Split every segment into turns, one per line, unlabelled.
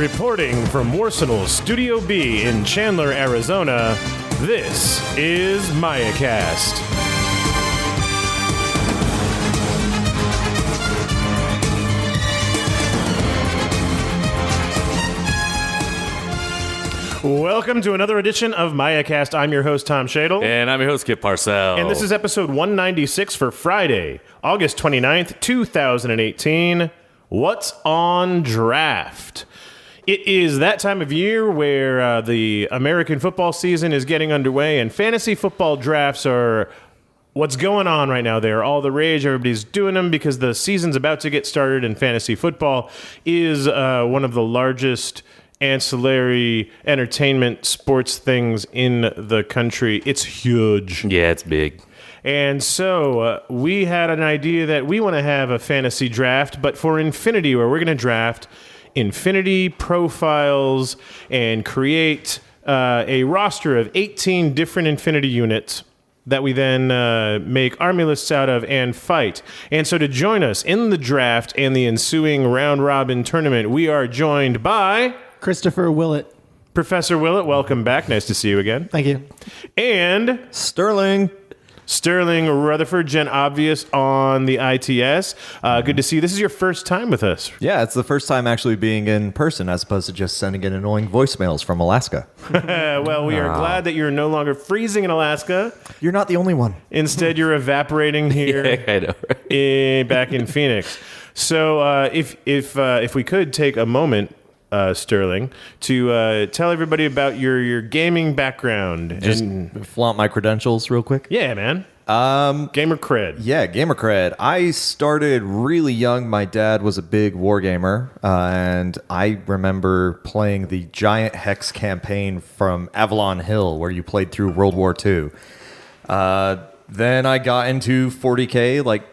Reporting from Warsenal Studio B in Chandler, Arizona, this is MayaCast. Welcome to another edition of MayaCast. I'm your host, Tom Shadle.
And I'm your host, Kip Parcell.
And this is episode 196 for Friday, August 29th, 2018. What's on draft? It is that time of year where the American football season is getting underway, and fantasy football drafts are what's going on right now. They're all the rage. Everybody's doing them because the season's about to get started, and fantasy football is one of the largest ancillary entertainment sports things in the country. It's huge.
Yeah, it's big.
And so we had an idea that we want to have a fantasy draft, but for Infinity, where we're going to draft Infinity profiles and create a roster of 18 different Infinity units that we then make army lists out of and fight. And so to join us in the draft and the ensuing round-robin tournament, we are joined by
Christopher Willett.
Professor Willett. Welcome back. Nice to see you again.
Thank you.
And
Sterling
Rutherford, Gen Obvious on the ITS. Good to see you. This is your first time with us.
Yeah, it's the first time actually being in person as opposed to just sending in annoying voicemails from Alaska.
Well, we are glad that you're no longer freezing in Alaska.
You're not the only one.
Instead, you're evaporating here
I know, right?
back in Phoenix. So if we could take a moment, Sterling, to tell everybody about your gaming background.
Just
and
flaunt my credentials real quick.
yeah, man. Gamer cred.
Yeah, gamer cred. I started really young. My dad was a big war gamer, and I remember playing the giant Hex campaign from Avalon Hill, where you played through World War II. Then I got into 40K like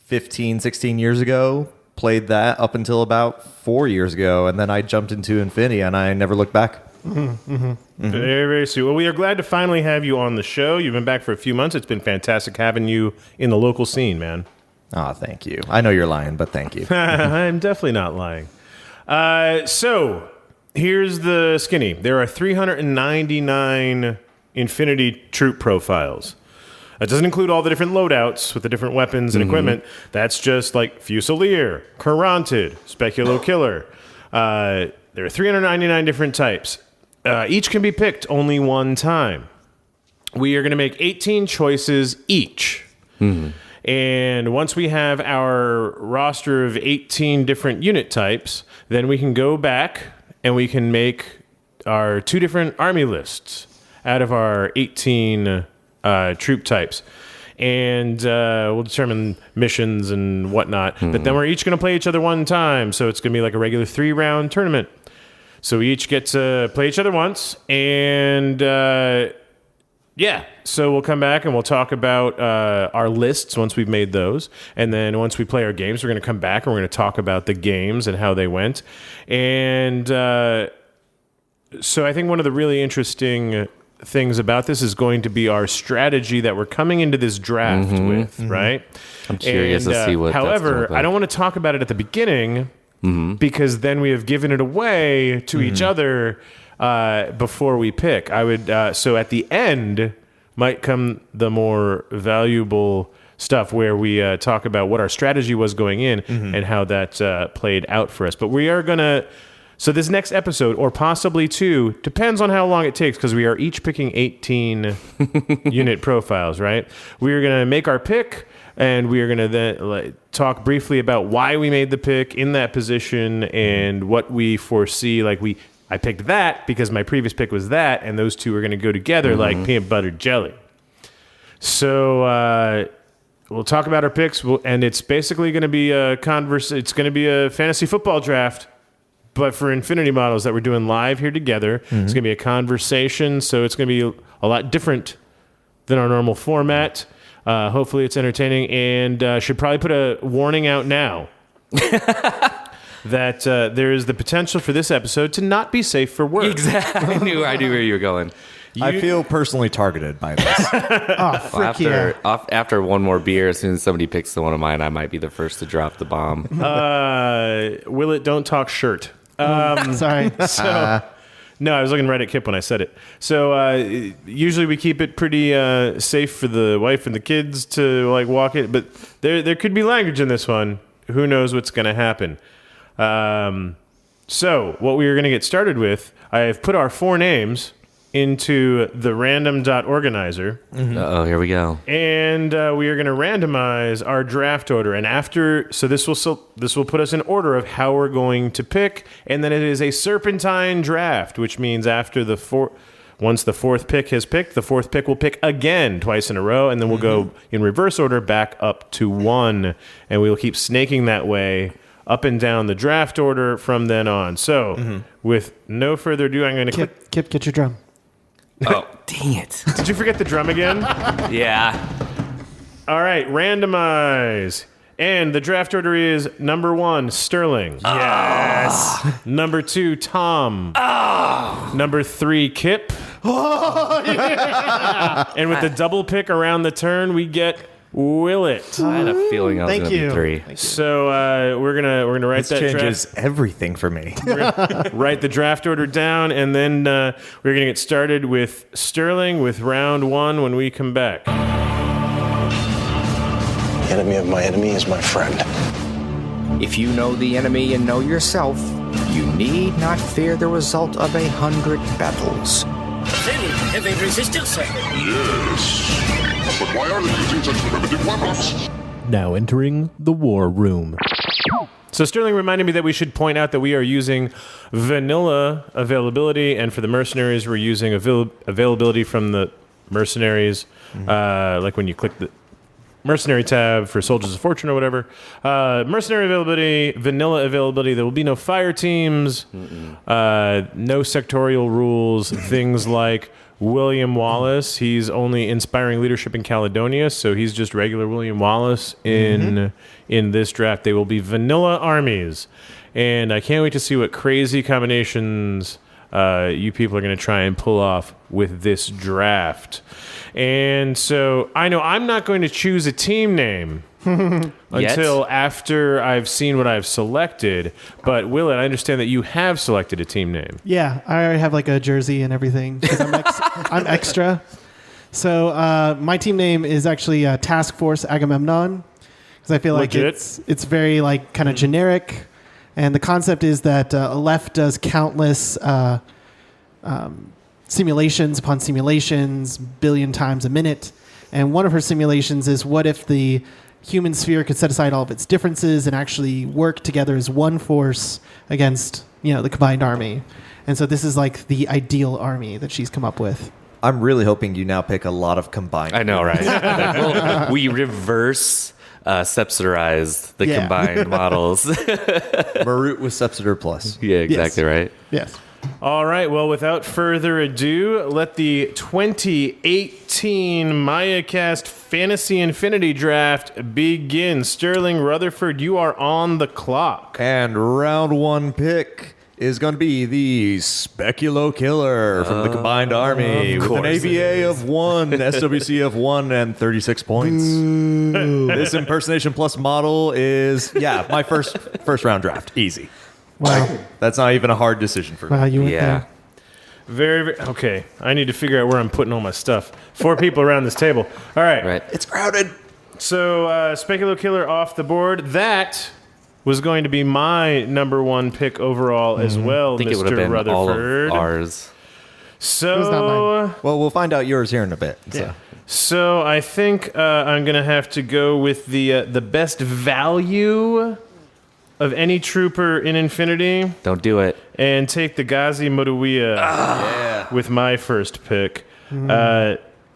15, 16 years ago. Played that up until about 4 years ago, and then I jumped into Infinity, and I never looked back.
Very, very sweet. Well, we are glad to finally have you on the show. You've been back for a few months. It's been fantastic having you in the local scene, man.
Oh, thank you. I know you're lying, but thank you.
I'm definitely not lying. So here's the skinny. There are 399 Infinity troop profiles. That doesn't include all the different loadouts with the different weapons and equipment. That's just like Fusilier, Caronted, Speculo Killer. There are 399 different types. Each can be picked only one time. We are going to make 18 choices each. And once we have our roster of 18 different unit types, then we can go back and we can make our two different army lists out of our 18 troop types, and we'll determine missions and whatnot. But then we're each going to play each other one time, so it's going to be like a regular 3-round tournament. So we each get to play each other once, and so we'll come back and we'll talk about our lists once we've made those, and then once we play our games, we're going to come back and we're going to talk about the games and how they went. And so I think one of the really interesting things about this is going to be our strategy that we're coming into this draft with, right?
I'm curious to see what.
However, I don't want to talk about it at the beginning because then we have given it away to each other before we pick. I would so at the end might come the more valuable stuff where we talk about what our strategy was going in and how that played out for us. But we are gonna. So this next episode, or possibly two, depends on how long it takes, because we are each picking 18 unit profiles, right? We are going to make our pick, and we are going to then talk briefly about why we made the pick in that position and what we foresee. I picked that because my previous pick was that, and those two are going to go together like peanut butter jelly. So we'll talk about our picks, and it's basically going to be it's going to be a fantasy football draft. But for Infinity models that we're doing live here together, it's going to be a conversation, so it's going to be a lot different than our normal format. Hopefully it's entertaining, and should probably put a warning out now that there is the potential for this episode to not be safe for work.
Exactly. I knew where you were going.
I feel personally targeted by this.
After one more beer, as soon as somebody picks one of mine, I might be the first to drop the bomb.
Willett, don't talk shirt.
Sorry.
So, no, I was looking right at Kip when I said it. So usually we keep it pretty safe for the wife and the kids to like walk it, but there could be language in this one. Who knows what's going to happen? So what we are going to get started with, I have put our 4 names into the random.organizer.
Uh-oh, here we go.
And we are going to randomize our draft order. And this will put us in order of how we're going to pick. And then it is a serpentine draft, which means once the 4th pick has picked, the 4th pick will pick again twice in a row. And then we'll go in reverse order back up to 1. And we will keep snaking that way up and down the draft order from then on. So with no further ado, I'm going to
Kip, get your drum.
Oh, dang it.
Did you forget the drum again?
Yeah.
All right, randomize. And the draft order is number 1, Sterling. Yes. Number 2, Tom. Number 3, Kip. And with the double pick around the turn, we get Willett.
I had a feeling I was going to be 3.
So we're gonna write that
changes
draft.
everything for me.
Write the draft order down, and then we're gonna get started with Sterling with round 1 when we come back.
The enemy of my enemy is my friend.
If you know the enemy and know yourself, you need not fear the result of 100 battles.
Very heavy resistance, sir.
Yes. But why are they using such primitive weapons?
Now entering the war room.
So Sterling reminded me that we should point out that we are using vanilla availability, and for the mercenaries, we're using availability from the mercenaries, like when you click the mercenary tab for Soldiers of Fortune or whatever. Mercenary availability, vanilla availability. There will be no fire teams, no sectorial rules, things like William Wallace. He's only inspiring leadership in Caledonia, so he's just regular William Wallace in this draft. They will be vanilla armies, and I can't wait to see what crazy combinations you people are going to try and pull off with this draft. And so I know I'm not going to choose a team name until after I've seen what I've selected. But Willett, I understand that you have selected a team name.
Yeah, I already have like a jersey and everything because I'm extra. So my team name is actually Task Force Agamemnon because I feel like
Legit.
it's very like kind of generic, and the concept is that Aleph does countless simulations upon simulations, billion times a minute. And one of her simulations is, what if the human sphere could set aside all of its differences and actually work together as one force against, the combined army. And so this is like the ideal army that she's come up with.
I'm really hoping you now pick a lot of combined.
I know, right? We reverse Sepsiderize the combined models.
Marut with Sepsider Plus.
Yeah, exactly right.
Yes.
All right, well, without further ado, let the 2018 MayaCast Fantasy Infinity Draft begin. Sterling Rutherford, you are on the clock.
And round 1 pick is going to be the Speculo Killer from the Combined Army with an AVA of 1, SWC of 1, and 36 points. This Impersonation Plus model is, my first round draft. Easy.
Wow.
That's not even a hard decision for me.
Wow, you went there.
Very, very, okay. I need to figure out where I'm putting all my stuff. 4 people around this table. All right.
Right.
It's crowded.
So, Speculo Killer off the board. That was going to be my number 1 pick overall as well,
I think it would have
Mr.
been
Rutherford.
all of ours.
So,
It was not mine.
Well, we'll find out yours here in a bit.
So I think I'm going to have to go with the best value of any trooper in Infinity
Don't do it.
and take the Ghazi Mudawiya with my first pick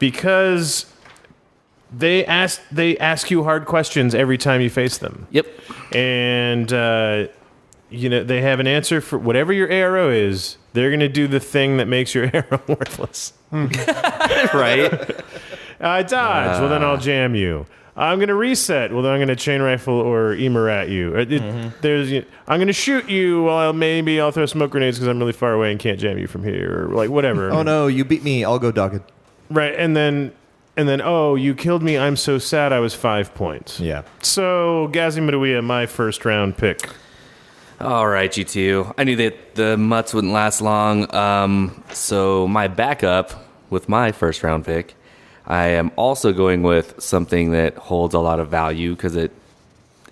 because they ask you hard questions every time you face them.
Yep.
And they have an answer for whatever your arrow is. They're going to do the thing that makes your arrow worthless.
Right?
I dodge. Well, then I'll jam you. I'm going to reset. Well, then I'm going to chain rifle or emer at you. I'm going to shoot you. Well, maybe I'll throw smoke grenades because I'm really far away and can't jam you from here, or like whatever.
Oh no, you beat me. I'll go dogged.
Right, and then oh, you killed me. I'm so sad. I was 5 points.
Yeah.
So Ghazi Mudawiya, my first round pick.
All right, you two. I knew that the mutts wouldn't last long. So my backup with my first round pick, I am also going with something that holds a lot of value because it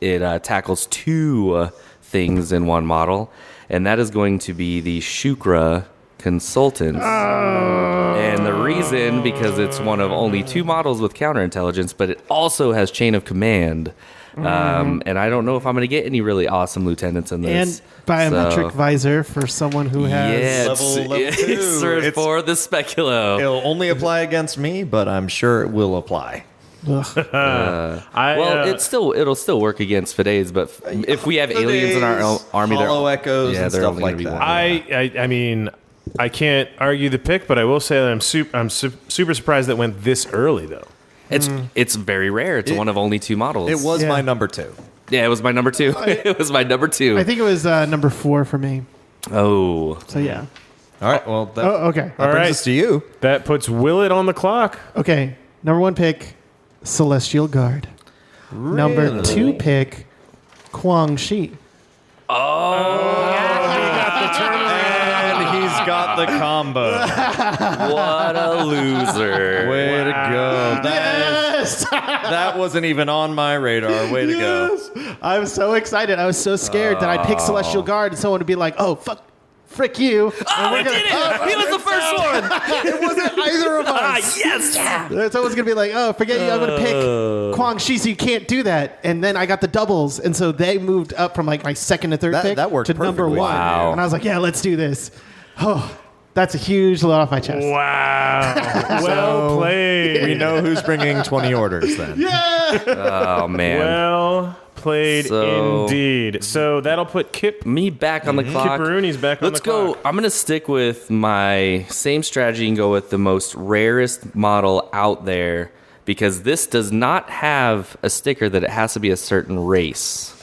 tackles two things in one model, and that is going to be the Shukra Consultants. And the reason, because it's one of only two models with counterintelligence, but it also has chain of command. And I don't know if I'm going to get any really awesome lieutenants in this.
And biometric visor for someone who has
level 2.
It's for the Speculo.
It'll only apply against me, but I'm sure it will apply.
It'll still work against Fides, but if we have aliens in our army,
hollow echoes and
they're
stuff
only
like
gonna be
that.
one.
I mean, I can't argue the pick, but I will say that I'm super surprised that it went this early, though.
It's very rare. It's one of only two models.
It was my number 2.
Yeah, it was my number 2. It was my number 2.
I think it was number 4 for me.
Oh.
So yeah.
All right. Well, that,
Okay.
that brings us to you.
That puts Willett on the clock.
Okay. Number 1 pick, Celestial Guard. Number 2 pick, Kwang Shi.
And he's got the combo.
What a loser.
Way to go. That wasn't even on my radar. Way to go.
I was so excited. I was so scared that I picked Celestial Guard and someone would be like, oh, fuck. Frick you.
I did it! He was the first one!
It wasn't either of us.
Yes!
Someone's going to be like, oh, forget you. I'm going to pick Kwang Shi, so you can't do that. And then I got the doubles. And so they moved up from like my second to third pick
that worked
to number
perfectly.
1.
Wow.
And I was like, yeah, let's do this. Oh, that's a huge load off my chest.
Wow. Well played.
We know who's bringing 20 orders then.
Oh, man.
Well played indeed. So that'll put
Me back on the clock.
Kipperooni's back on the clock.
Let's go. I'm going to stick with my same strategy and go with the most rarest model out there because this does not have a sticker that it has to be a certain race.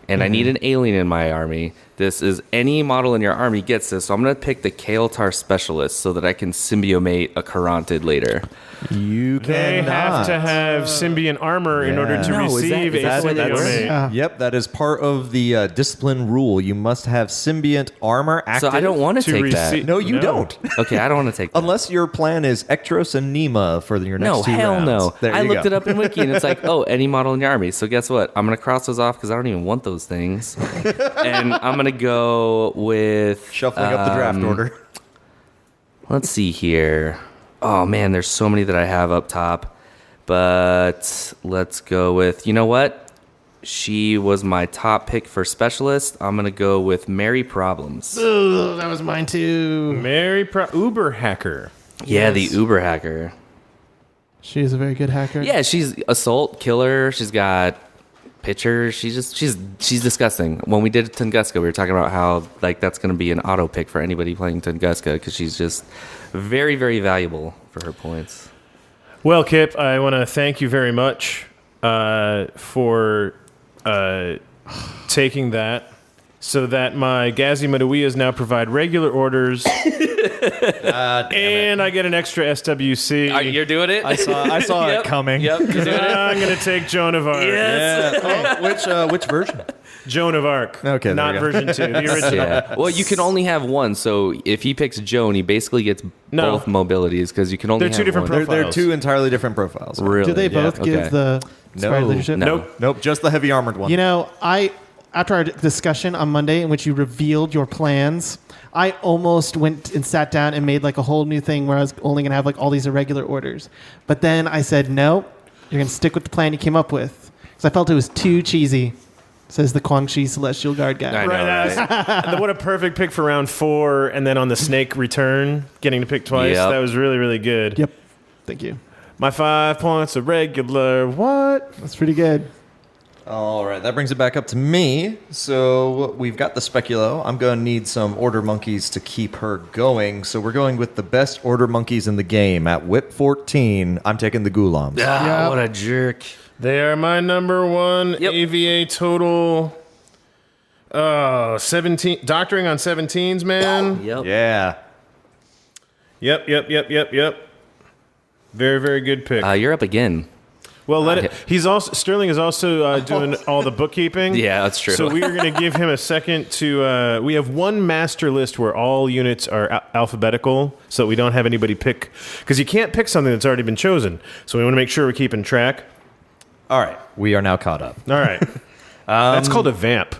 And I need an alien in my army. This is any model in your army gets this. So I'm going to pick the Kael'tar Specialist so that I can symbiomate a Karantid later.
You
They have to have symbiont armor in order to
No, is
receive
that
a
what that
symbiont.
works?
Yep, that is part of the discipline rule. You must have symbiont armor active.
So I don't want to take that.
No, you don't.
Okay, I don't want to take that.
Unless your plan is Ektros and Nima for your next
No,
2
hell
rounds.
no.
There
I
you
looked
go.
it up in Wiki and it's like, oh, any model in your army. So guess what? I'm going to cross those off because I don't even want those things. And I'm going to go with...
Shuffling up the draft order.
Let's see here. Oh, man, there's so many that I have up top. But let's go with... You know what? She was my top pick for Specialist. I'm going to go with Mary Problems.
Ugh, that was mine too.
Uber hacker.
Yeah, the Uber hacker.
She is a very good hacker.
Yeah, she's assault, killer. She's got pitcher. She's disgusting. When we did Tunguska, we were talking about how like that's going to be an auto pick for anybody playing Tunguska because she's just very, very valuable for her points.
Well, Kip, I want to thank you very much for taking that so that my Gazi Madawiyas now provide regular orders. And I get an extra SWC.
You're doing it?
I saw
Yep.
it coming.
Yep, you're doing it.
I'm going to take Joan of Arc.
Yes.
Which version?
Joan of Arc.
Okay, there
Not
we go.
version 2, the original.
Yeah. Well, you can only have one. So if he picks Joan, he basically gets
No.
both mobilities because you can only
They're
have
two different
one.
They're
profiles.
2 entirely different profiles.
Really?
Do they both
Okay.
give the inspired leadership?
No.
Nope, just the heavy armored one.
You know, after our discussion on Monday in which you revealed your plans, I almost went and sat down and made like a whole new thing where I was only going to have like all these irregular orders. But then I said, no, you're going to stick with the plan you came up with. Because I felt it was too cheesy, says the Kwang Shi Celestial Guard guy.
I know, right?
What a perfect pick for round 4, and then on the snake return, getting to pick twice.
Yep.
That was really, really good.
Yep. Thank you.
My 5 points are regular. What?
That's pretty good.
All right, that brings it back up to me. So we've got the Speculo. I'm going to need some Order Monkeys to keep her going. So we're going with the best Order Monkeys in the game. At whip 14, I'm taking the Ghulams.
Ah, what a jerk.
They are my number 1
Yep.
AVA total. 17 doctoring on 17s, man.
Yep.
Yeah.
Yep. Very, very good pick.
You're up again.
Well, Sterling is also doing all the bookkeeping.
Yeah, that's true.
So we are going to give him a second to. We have one master list where all units are alphabetical, so that we don't have anybody pick, because you can't pick something that's already been chosen. So we want to make sure we're keeping track.
All right, we are now caught up.
All right, that's called a vamp.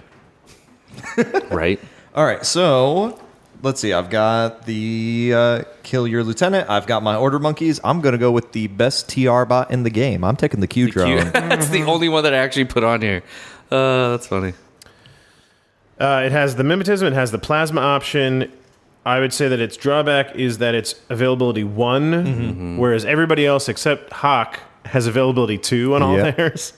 Right.
All right, so let's see. I've got the kill your lieutenant. I've got my order monkeys. I'm going to go with the best TR bot in the game. I'm taking the Q drone.
That's the only one that I actually put on here. That's funny.
It has the mimetism. It has the plasma option. I would say that its drawback is that it's availability 1, whereas everybody else except Hawk has availability 2 on all theirs.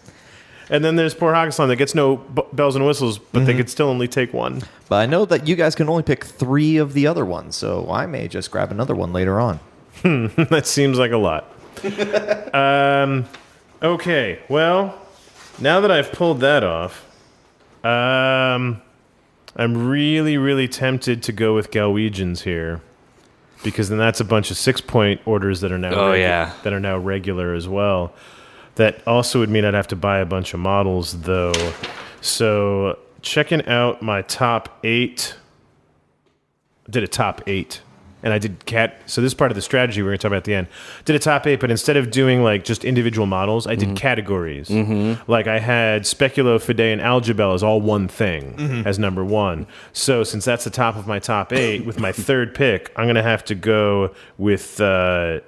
And then there's poor Hakaslan that gets no bells and whistles, but they could still only take 1.
But I know that you guys can only pick 3 of the other ones, so I may just grab another one later on.
That seems like a lot. Okay, well, now that I've pulled that off, I'm really, really tempted to go with Galwegians here, because then that's a bunch of 6-point orders that are now that are now regular as well. That also would mean I'd have to buy a bunch of models, though. So checking out my top 8, I did a top 8, and I did So this is part of the strategy we're going to talk about at the end. Did a top 8, but instead of doing like just individual models, I did categories. Like I had Speculo, Fide, and Algebel as all one thing as number 1. So since that's the top of my top 8, with my third pick, I'm going to have to go with the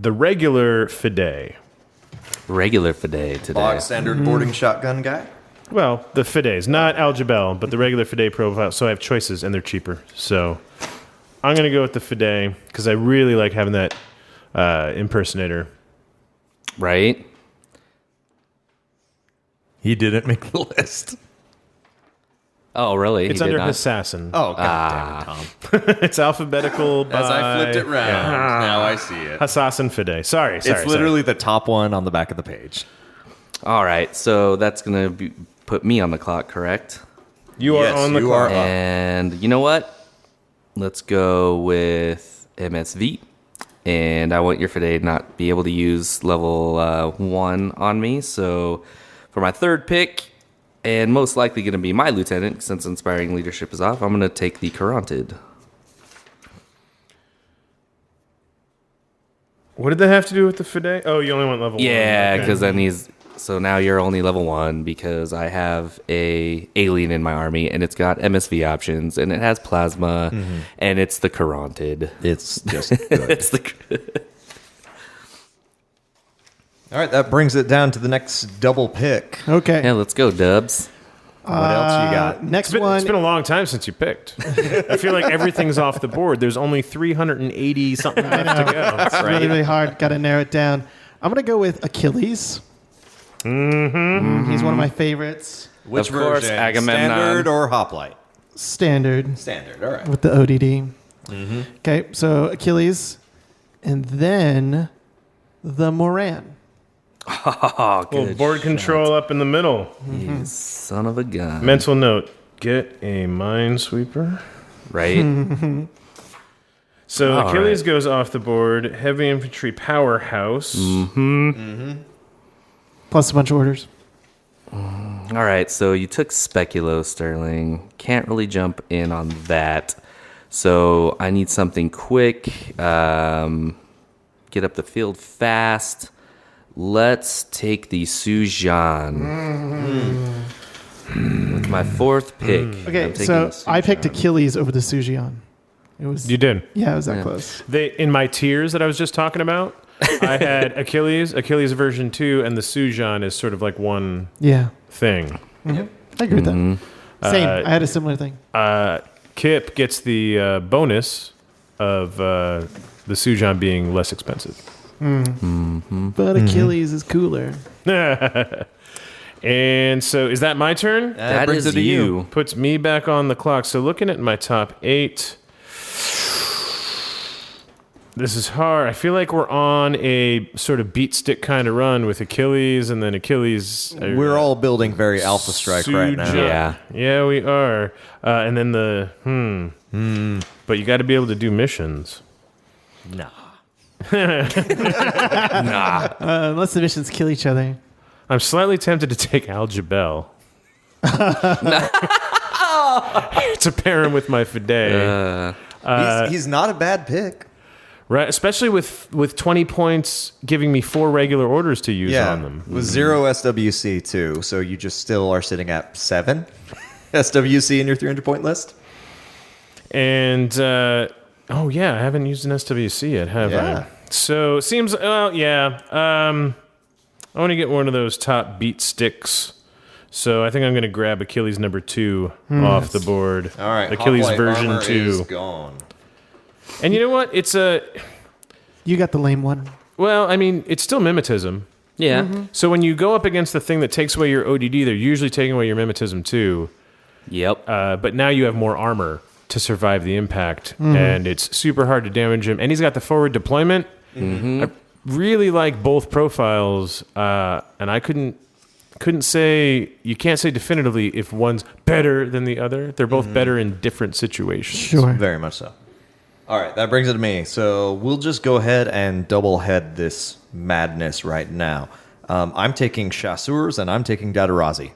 regular Fide.
Regular Fide today.
Bog standard boarding shotgun guy?
Well, the Fides, not Algebel, but the regular Fide profile. So I have choices, and they're cheaper. So I'm going to go with the Fide, because I really like having that impersonator.
Right?
He didn't make the list.
Oh, really?
It's under Assassin.
Oh, God damn it, Tom.
It's alphabetical by...
As I flipped it round, now I see it.
Assassin Fide. Sorry.
It's literally the top one on the back of the page.
All right, so that's going to put me on the clock, correct?
You are on the clock.
And you know what? Let's go with MSV. And I want your Fide not be able to use level 1 on me. So for my third pick, and most likely going to be my lieutenant, since Inspiring Leadership is off, I'm going to take the Caronted.
What did that have to do with the Fide? Oh, you only want level 1.
Yeah, because then he's... So now you're only level 1 because I have a alien in my army, and it's got MSV options, and it has plasma, and it's the Caronted.
It's just good.
It's the...
All right, that brings it down to the next double pick.
Okay.
Yeah, let's go, Dubs.
What else you got?
Next
It's
one.
been a long time since you picked. I feel like everything's off the board. There's only 380 something left to go.
It's really, really hard. Got to narrow it down. I'm going to go with Achilles. He's one of my favorites.
Which
Of course,
version?
Agamemnon.
Standard or Hoplite?
Standard
Standard, all right.
with the ODD. Okay, so Achilles. And then the Moran.
Oh,
Well,
good
board control up in the middle.
You son of a gun.
Mental note: get a Minesweeper.
Right?
So
All
Achilles
right.
goes off the board. Heavy infantry powerhouse.
Plus a bunch of orders.
All right, so you took Speculo, Sterling. Can't really jump in on that. So I need something quick. Get up the field fast. Let's take the Sujan. With my fourth pick. I'm
Okay,
taking
so
the
I picked
Sujan.
Achilles over the Sujion. It was
You did.
Yeah, it was that close.
In my tiers that I was just talking about, I had Achilles version 2, and the Sujan is sort of like one
Yeah.
thing.
I agree with that. Same. I had a similar thing.
Kip gets the bonus of the Sujan being less expensive.
But Achilles is cooler.
And so is that my turn?
That
brings
is
it to
you.
Puts me back on the clock. So looking at my top 8, this is hard. I feel like we're on a sort of beat stick kind of run with Achilles, and then Achilles.
We're all building very Alpha Strike right now.
Sujan. Yeah, we are. And then but you got to be able to do missions.
Nah.
Unless the missions kill each other.
I'm slightly tempted to take Al-Jabel. To pair him with my Fide.
He's not a bad pick.
Right, especially with 20 points giving me 4 regular orders to use on them.
With 0 SWC too, so you just still are sitting at 7 SWC in your 300-point list.
And, I haven't used an SWC yet, have I? So, seems, I want to get one of those top beat sticks. So, I think I'm going to grab Achilles number 2 off the board.
All right,
Achilles
Hoplite
version
armor
2.
is gone.
And you know what?
You got the lame one.
Well, I mean, it's still mimetism.
Yeah.
Mm-hmm.
So when you go up against the thing that takes away your ODD, they're usually taking away your mimetism too.
Yep.
But now you have more armor to survive the impact, and it's super hard to damage him. And he's got the forward deployment. I really like both profiles, and I couldn't say, you can't say definitively if one's better than the other. They're both better in different situations.
Sure.
Very much so. All right, that brings it to me. So we'll just go ahead and double head this madness right now. I'm taking Chasseurs and I'm taking Datarazi.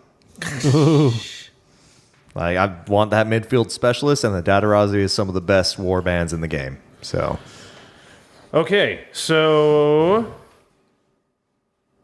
Like, I want that midfield specialist, and the Datarazi is some of the best war bands in the game. So,
Okay, so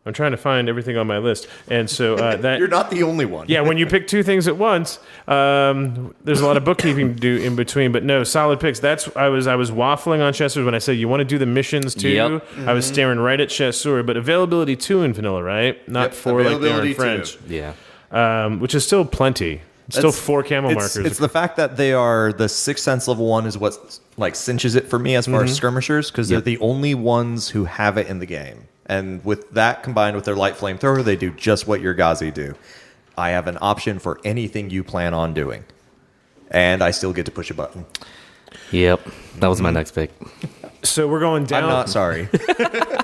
I'm trying to find everything on my list, and so that
you're not the only one.
yeah, when you pick 2 things at once, there's a lot of bookkeeping to do in between. But no, solid picks. I was waffling on Chasseur when I said you want to do the missions too.
Yep.
I was staring right at Chasseur, but availability 2 in vanilla, right? Not 4 like they are in
availability
French.
2.
Yeah.
Which is still plenty. Still 4 camo markers.
It's the fact that they are the Sixth Sense level 1 is what like cinches it for me as far as skirmishers, because they're the only ones who have it in the game. And with that combined with their light flamethrower, they do just what your Ghazi do. I have an option for anything you plan on doing, and I still get to push a button.
Yep. That was my next pick.
So we're going down.
I'm not sorry.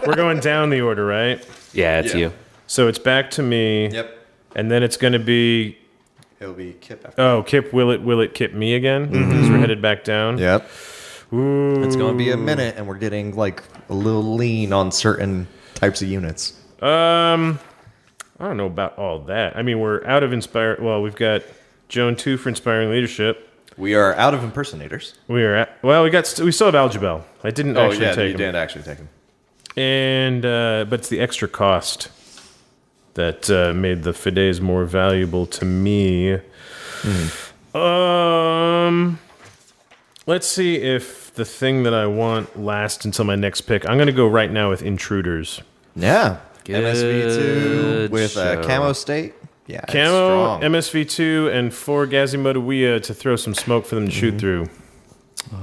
We're going down the order, right?
Yeah, it's you.
So it's back to me.
Yep.
And then it's going to be
It'll be Kip after.
Oh, Kip, Willett, Kip, me again? Because we're headed back down?
Yep.
Ooh.
It's going to be a minute, and we're getting like a little lean on certain types of units.
I don't know about all that. I mean, we're out of Inspire. Well, we've got Joan 2 for Inspiring Leadership.
We are out of impersonators.
We are at, well, we still have Al-Jabel. I didn't actually take
you
him.
didn't actually take him.
And, but it's the extra cost that made the Fides more valuable to me. Let's see if the thing that I want lasts until my next pick. I'm going to go right now with Intruders.
Yeah.
Good
MSV2 with
show.
Camo State. Yeah, it's
Camo,
strong.
MSV2, and 4 Gazimotowiya to throw some smoke for them to shoot through.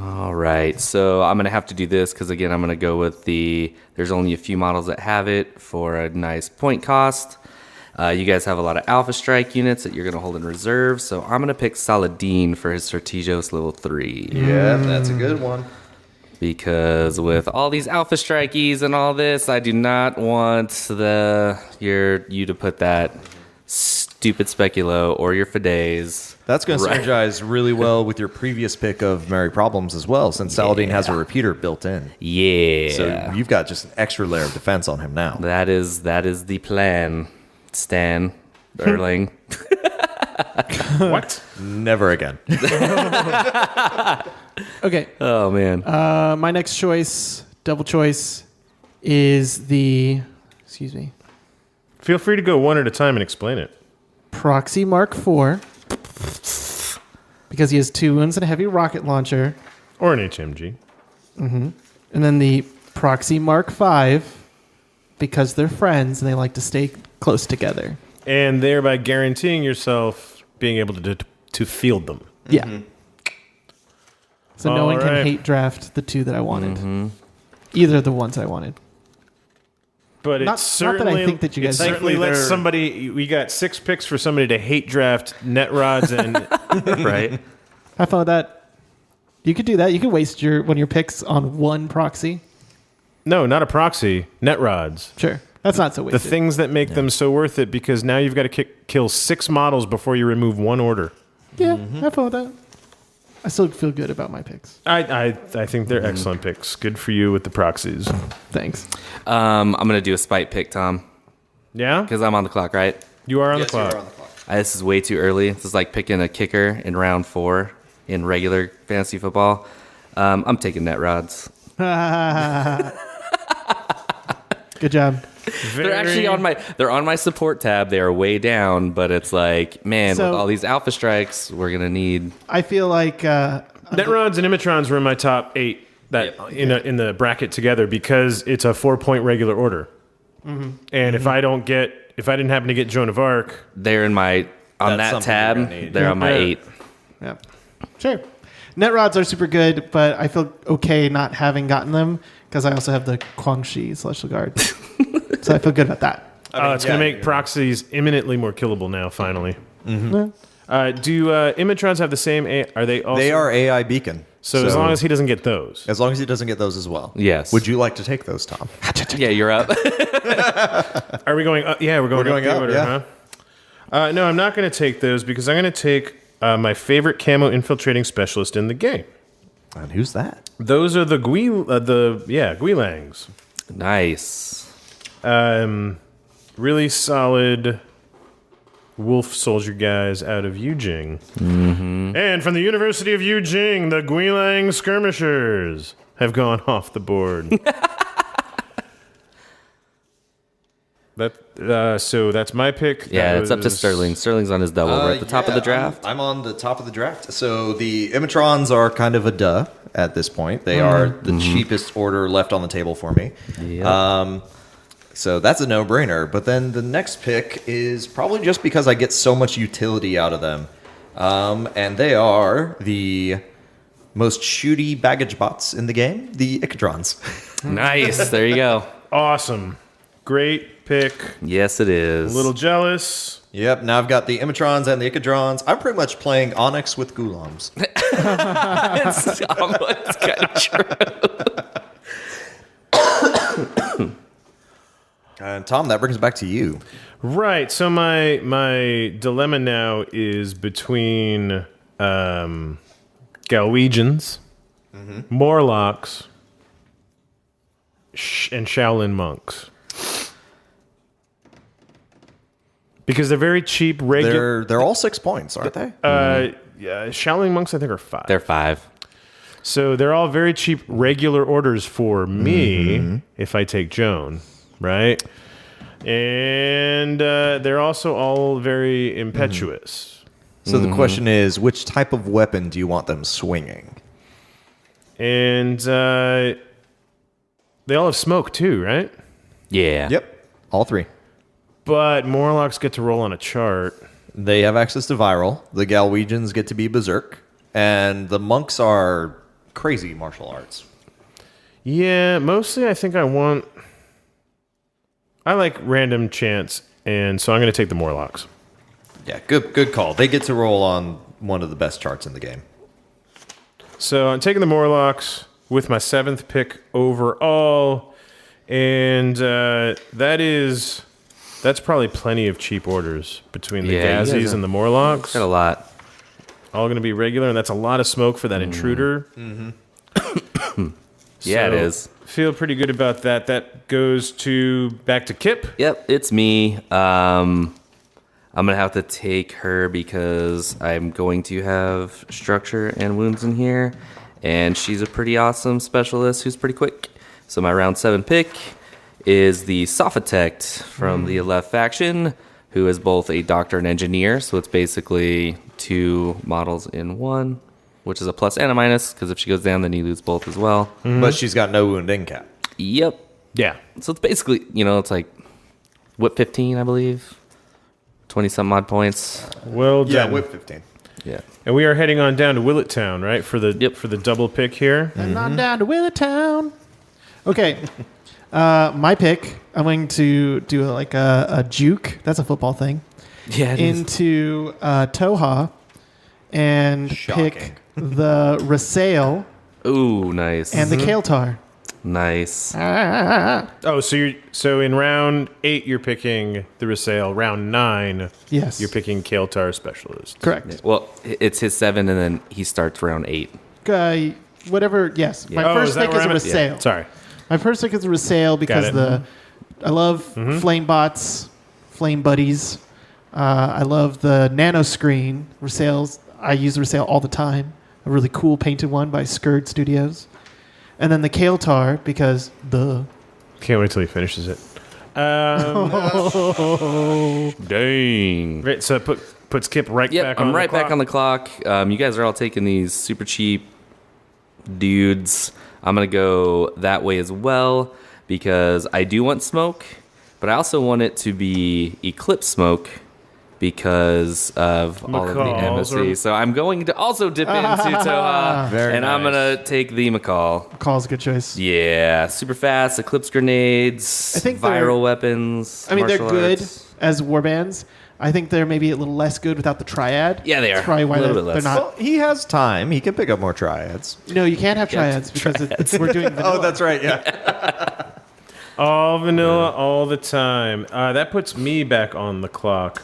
All right, so I'm going to have to do this because, again, I'm going to go with there's only a few models that have it for a nice point cost. You guys have a lot of Alpha Strike units that you're going to hold in reserve, so I'm going to pick Saladin for his Strategos level 3.
Yeah, that's a good one.
Because with all these Alpha Strikeys and all this, I do not want you to put that stupid Speculo or your Fides.
That's going to synergize really well with your previous pick of Merry Problems as well, since Saladin has a repeater built in.
Yeah.
So you've got just an extra layer of defense on him now.
That is the plan, Stan Erling.
What?
Never again.
Okay.
Oh, man.
My next choice, double choice, is the, excuse me,
Feel free to go one at a time and explain it.
Proxy Mark IV, because he has 2 wounds and a heavy rocket launcher.
Or an HMG.
And then the Proxy Mark V, because they're friends and they like to stay close together.
And thereby guaranteeing yourself being able to field them.
Yeah. So no one can
Alright.
hate draft the 2 that I wanted. Either of the ones I wanted.
But
Not-
it certainly,
not that I think that you guys-
it certainly
Thankfully,
lets
they're-
somebody. We got 6 picks for somebody to hate draft net rods and
Right?
Have fun with that. You could do that. You could waste one of your picks on one proxy.
no, not a proxy, net rods.
Sure. That's not so
The
wasted.
things that make them so worth it, because now you've got to kill 6 models before you remove 1 order.
Yeah, have fun with that. I still feel good about my picks.
I think they're excellent picks. Good for you with the proxies.
Thanks.
I'm going to do a spite pick, Tom,
Yeah?
because I'm on the clock, right?
You are on the clock.
This is way too early. This is like picking a kicker in round 4 in regular fantasy football. I'm taking net rods.
Good job.
They're actually on my support tab. They are way down, but it's like, man,
So-
with all these alpha strikes, we're gonna need.
I feel like
Netrods and Imitrons were in my top 8 in the bracket together because it's a 4-point regular order. And if I didn't happen to get Joan of Arc,
They're in my on
That's
that
something you're
tab.
gonna need.
They're on my
Yeah.
8.
yeah, sure. Net rods are super good, but I feel okay not having gotten them because I also have the Quangxi Celestial Guard. So I feel good about that.
it's going to make proxies imminently more killable now, finally. Do Imitrons have the same Are they also?
They are AI beacon.
So as long as he doesn't get those.
As long as he doesn't get those as well.
Yes.
Would you like to take those, Tom?
Yeah, you're up.
Are we going up? Yeah, we're going
going
up the
up,
order,
yeah.
huh? No, I'm not going to take those because I'm going to take my favorite camo infiltrating specialist in the game.
And who's that?
Those are the Guilangs.
Nice.
Really solid wolf soldier guys out of Yujing. And from the University of Yujing, the Guilang skirmishers have gone off the board. So that's my pick.
Yeah,
That
it's up to
was-
Sterling. Sterling's on his double. We're at the top of the draft.
I'm on the top of the draft. So the Imitrons are kind of a duh at this point. They are the cheapest order left on the table for me.
Yep.
So that's a no-brainer. But then the next pick is probably just because I get so much utility out of them. And they are the most shooty baggage bots in the game, the Ichadrons.
Nice. There you go.
Awesome. Great pick.
Yes, it is.
A little jealous.
Yep, now I've got the Imitrons and the Ichadrons. I'm pretty much playing Onyx with Ghulams.
It's almost kind of true.
And Tom, that brings us back to you.
Right. So my dilemma now is between Galwegians, Morlocks, and Shaolin monks. Because they're very cheap regular.
They're all 6 points, aren't they?
Yeah, Shaolin monks I think are 5.
They're 5.
So they're all very cheap regular orders for me if I take Joan, right? And they're also all very impetuous.
So the question is, which type of weapon do you want them swinging?
And they all have smoke too, right?
Yeah.
Yep, all 3.
But Morlocks get to roll on a chart.
They have access to viral. The Galwegians get to be berserk. And the monks are crazy martial arts.
Yeah, mostly I think I like random chance, and so I'm going to take the Morlocks.
Yeah, good call. They get to roll on one of the best charts in the game.
So I'm taking the Morlocks with my 7th pick overall, and that's probably plenty of cheap orders between the
Yeah, you guys
Gazis
are-
and the Morlocks.
Got a lot.
All going to be regular, and that's a lot of smoke for that intruder.
Yeah, it
So,
is.
Feel pretty good about that. That goes back to Kip.
Yep, it's me. I'm gonna have to take her because I'm going to have structure and wounds in here, and she's a pretty awesome specialist who's pretty quick. So my round 7 pick is the Sophitect from the left faction, who is both a doctor and engineer. So it's basically 2 models in 1, which is a plus and a minus, because if she goes down, then you lose both as well.
But she's got no wound in cap.
Yep.
Yeah.
So it's basically, it's like, whip 15, I believe. 20-some odd points.
Well done.
Yeah, whip 15.
Yeah.
And we are heading on down to Willett Town, right? For the
Yep.
for the double pick here.
And on down to Willowtown. Okay. My pick, I'm going to do like a juke. That's a football thing.
Yeah, it is.
Into Toha and
Shocking.
pick the Rasail
Ooh, nice.
and the Kael'tar.
Nice.
Oh, so in round 8 you're picking the Rasail. Round 9,
Yes.
you're picking Kael'tar Specialist.
Correct.
Well, it's his 7, and then he starts round 8.
Whatever. Yes. My
Oh,
first
is that
pick
where
is a
I'm at?
Rasail.
Yeah. Sorry.
My first pick is a Rasail because
Got it.
I love flame bots, flame buddies. I love the nano screen Rasails. I use the Rasail all the time. A really cool painted one by Skurd Studios. And then the Kael'tar because
Can't wait till he finishes it.
Dang.
Right, so it puts Kip right
Yep,
back on
I'm
the
right
clock.
back on the clock. You guys are all taking these super cheap dudes. I'm going to go that way as well because I do want smoke, but I also want it to be Eclipse smoke because of all of the
Macaws
MSC.
or-
So I'm going to also dip into Toha,
Very
and I'm
nice.
going to take the Macaw.
Call's a good choice.
Yeah, super fast, Eclipse grenades,
I think they're-
viral weapons.
I mean, they're
martial
good
arts.
as warbands. I think they're maybe a little less good without the triad.
Yeah, they are.
That's probably why
A little
they're,
bit less.
they're
Well,
not.
he has time. He can pick up more triads.
No, you can't have triads because we're doing vanilla.
Oh, that's right. Yeah.
All vanilla all the time. That puts me back on the clock.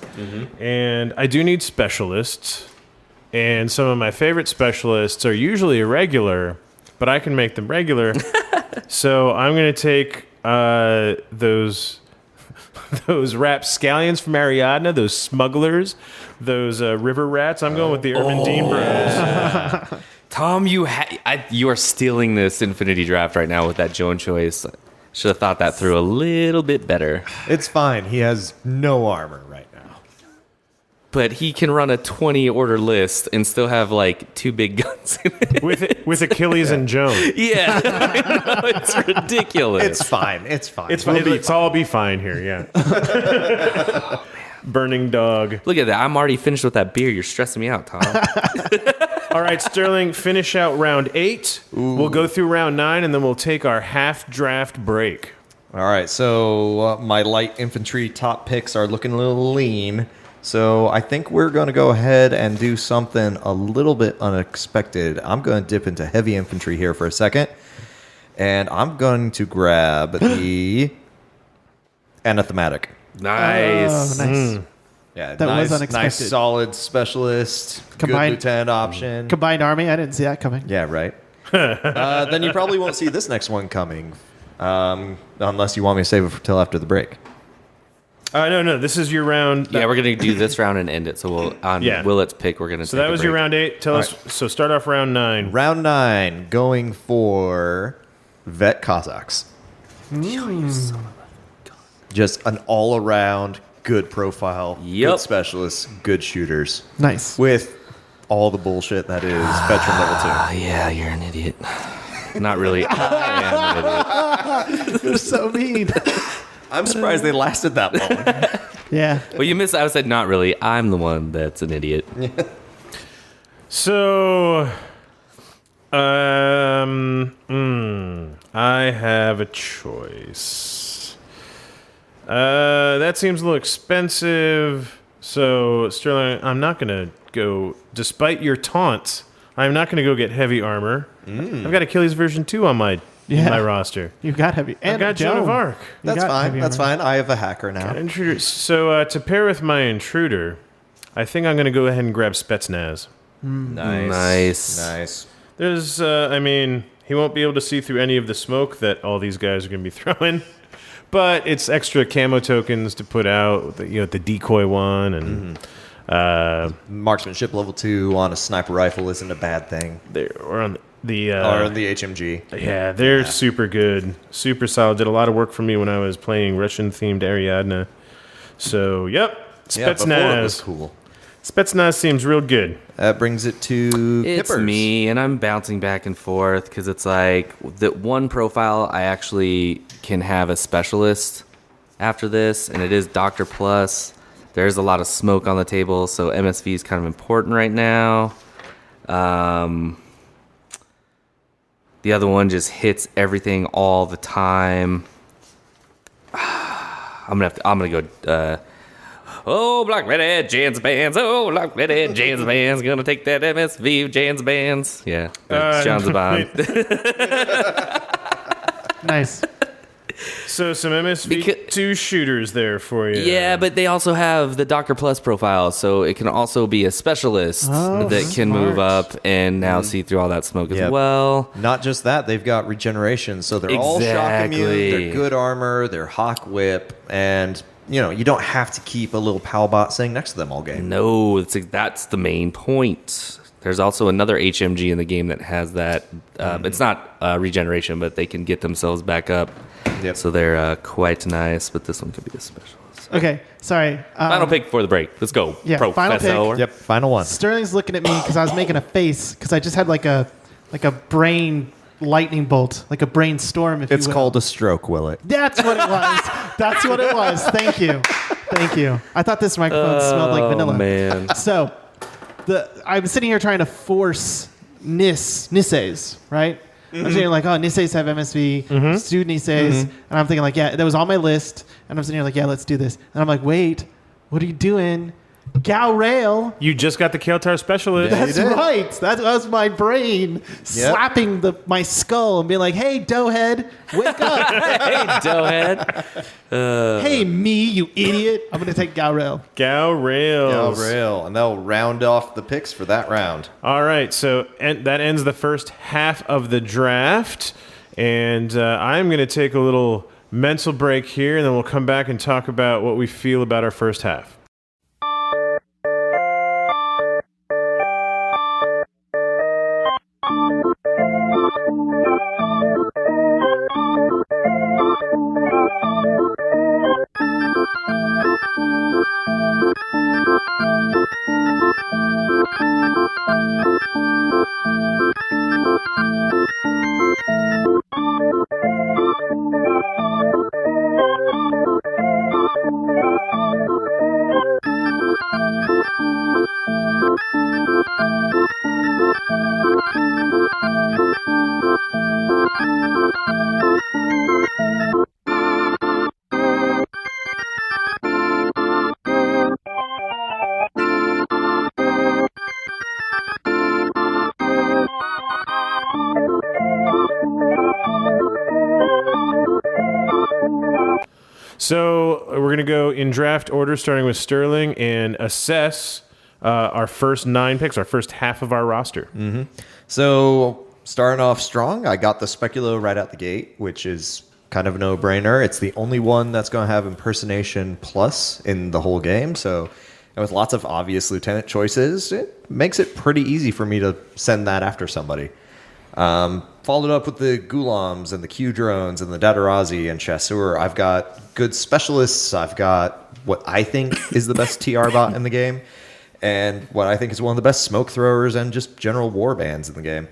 And I do need specialists. And some of my favorite specialists are usually irregular, but I can make them regular. So I'm going to take those rapscallions from Ariadne, those smugglers, those river rats. I'm going with the Urban Dean Bros.
Tom, you are stealing this Infinity Draft right now with that Joan choice. Should have thought that through a little bit better.
It's fine. He has no armor right now.
But he can run a 20 order list and still have like 2 big guns in it.
with Achilles and Joan.
Yeah, I know, it's ridiculous.
It's fine. It's fine.
It's fine. It's all be fine here, yeah. Burning dog.
Look at that. I'm already finished with that beer. You're stressing me out, Tom.
All right, Sterling, finish out round 8. We'll go through round 9, and then we'll take our half draft break.
All right, so my light infantry top picks are looking a little lean. So I think we're going to go ahead and do something a little bit unexpected. I'm going to dip into heavy infantry here for a second. And I'm going to grab the anathematic.
Nice.
Oh, nice.
Yeah,
That was
nice
unexpected.
solid specialist,
Combined-
good lieutenant option.
Combined army. I didn't see that coming.
Yeah, right. Then you probably won't see this next one coming, unless you want me to save it till after the break.
No, this is your round.
Yeah, we're going to do this round and end it. So we'll on
Yeah.
Willett's pick, we're going to
So that was your round 8. Tell us. So start off round 9.
Round 9, going for Vet Cossacks. Just an all-around good profile,
Yep.
good specialists, good shooters,
Nice.
with all the bullshit that is veteran level 2.
Oh, yeah, you're an idiot. Not really. I am an idiot.
You're so mean.
I'm surprised they lasted that long.
Yeah.
Well, you missed. I said not really. I'm the one that's an idiot.
So, I have a choice. That seems a little expensive. So, Sterling, I'm not going to go, despite your taunts, I'm not going to go get heavy armor. I've got Achilles version 2 on my roster.
You've got heavy.
I've
And
got Joan of Arc.
That's
got
fine.
heavy
That's
armor.
fine. I have a hacker now.
Intruder. So, to pair with my intruder, I think I'm going to go ahead and grab Spetsnaz.
Nice.
Nice.
There's, he won't be able to see through any of the smoke that all these guys are going to be throwing. But it's extra camo tokens to put out, the decoy one, and
Marksmanship level 2 on a sniper rifle isn't a bad thing.
or on the
Or the HMG.
yeah, they're super good, super solid. Did a lot of work for me when I was playing Russian-themed Ariadne. So, yep,
Yeah, before it was
Spetsnaz.
cool.
Spetsnaz seems real good.
That brings it to
It's
Kippers.
me, and I'm bouncing back and forth because it's like that one profile I actually can have a specialist after this, and it is Doctor Plus. There's a lot of smoke on the table, so MSV is kind of important right now. The other one just hits everything all the time. I'm gonna go. Oh, Black Reddit, Jan's Bands. Oh, Black Reddit, Jan's Bands. Gonna take that MSV, Jan's Bands. Yeah, John's a bond.
Nice.
So some MSV2 shooters there for you.
Yeah, but they also have the Doctor Plus profile, so it can also be a specialist that can move up and now see through all that smoke as well.
Not just that, they've got regeneration, so they're all shock immune, they're good armor, they're Hawk Whip, and you don't have to keep a little PAL bot sitting next to them all game.
No, that's the main point. There's also another HMG in the game that has that. It's not regeneration, but they can get themselves back up.
Yep.
So they're quite nice, but this one could be a specialist.
Okay, sorry.
Final pick before the break. Let's go,
Yeah, final pick.
Professor.
Yep, final one.
Sterling's looking at me because I was making a face because I just had like a brain lightning bolt, like a brainstorm.
It's called a stroke, Willett.
That's what it was. That's what it was. Thank you. I thought this microphone smelled like vanilla.
Man.
So, I'm sitting here trying to force Nisseys, right? I'm sitting here like, oh, Nisseys have MSV, student Nisseys. And I'm thinking like, yeah, that was on my list. And I'm sitting here like, yeah, let's do this. And I'm like, wait, what are you doing? Gal Rail.
You just got the Keltar specialist.
That's right. That was my brain slapping my skull and being like, hey, doughhead, wake up.
Hey, doughhead.
Hey, me, you idiot. I'm going to take Gal Rail.
Gal Rails.
And they'll round off the picks for that round.
All right, so that ends the first half of the draft, and I'm going to take a little mental break here, and then we'll come back and talk about what we feel about our first half. So we're going to go in draft order, starting with Sterling, and assess our first 9 picks, our first half of our roster.
So starting off strong, I got the Speculo right out the gate, which is kind of a no-brainer. It's the only one that's going to have impersonation plus in the whole game. So with lots of obvious lieutenant choices, it makes it pretty easy for me to send that after somebody. Followed up with the Ghulams and the Q-Drones and the Dadarazi and Chasseur. I've got good specialists. I've got what I think is the best TR bot in the game, and what I think is one of the best smoke throwers and just general war bands in the game.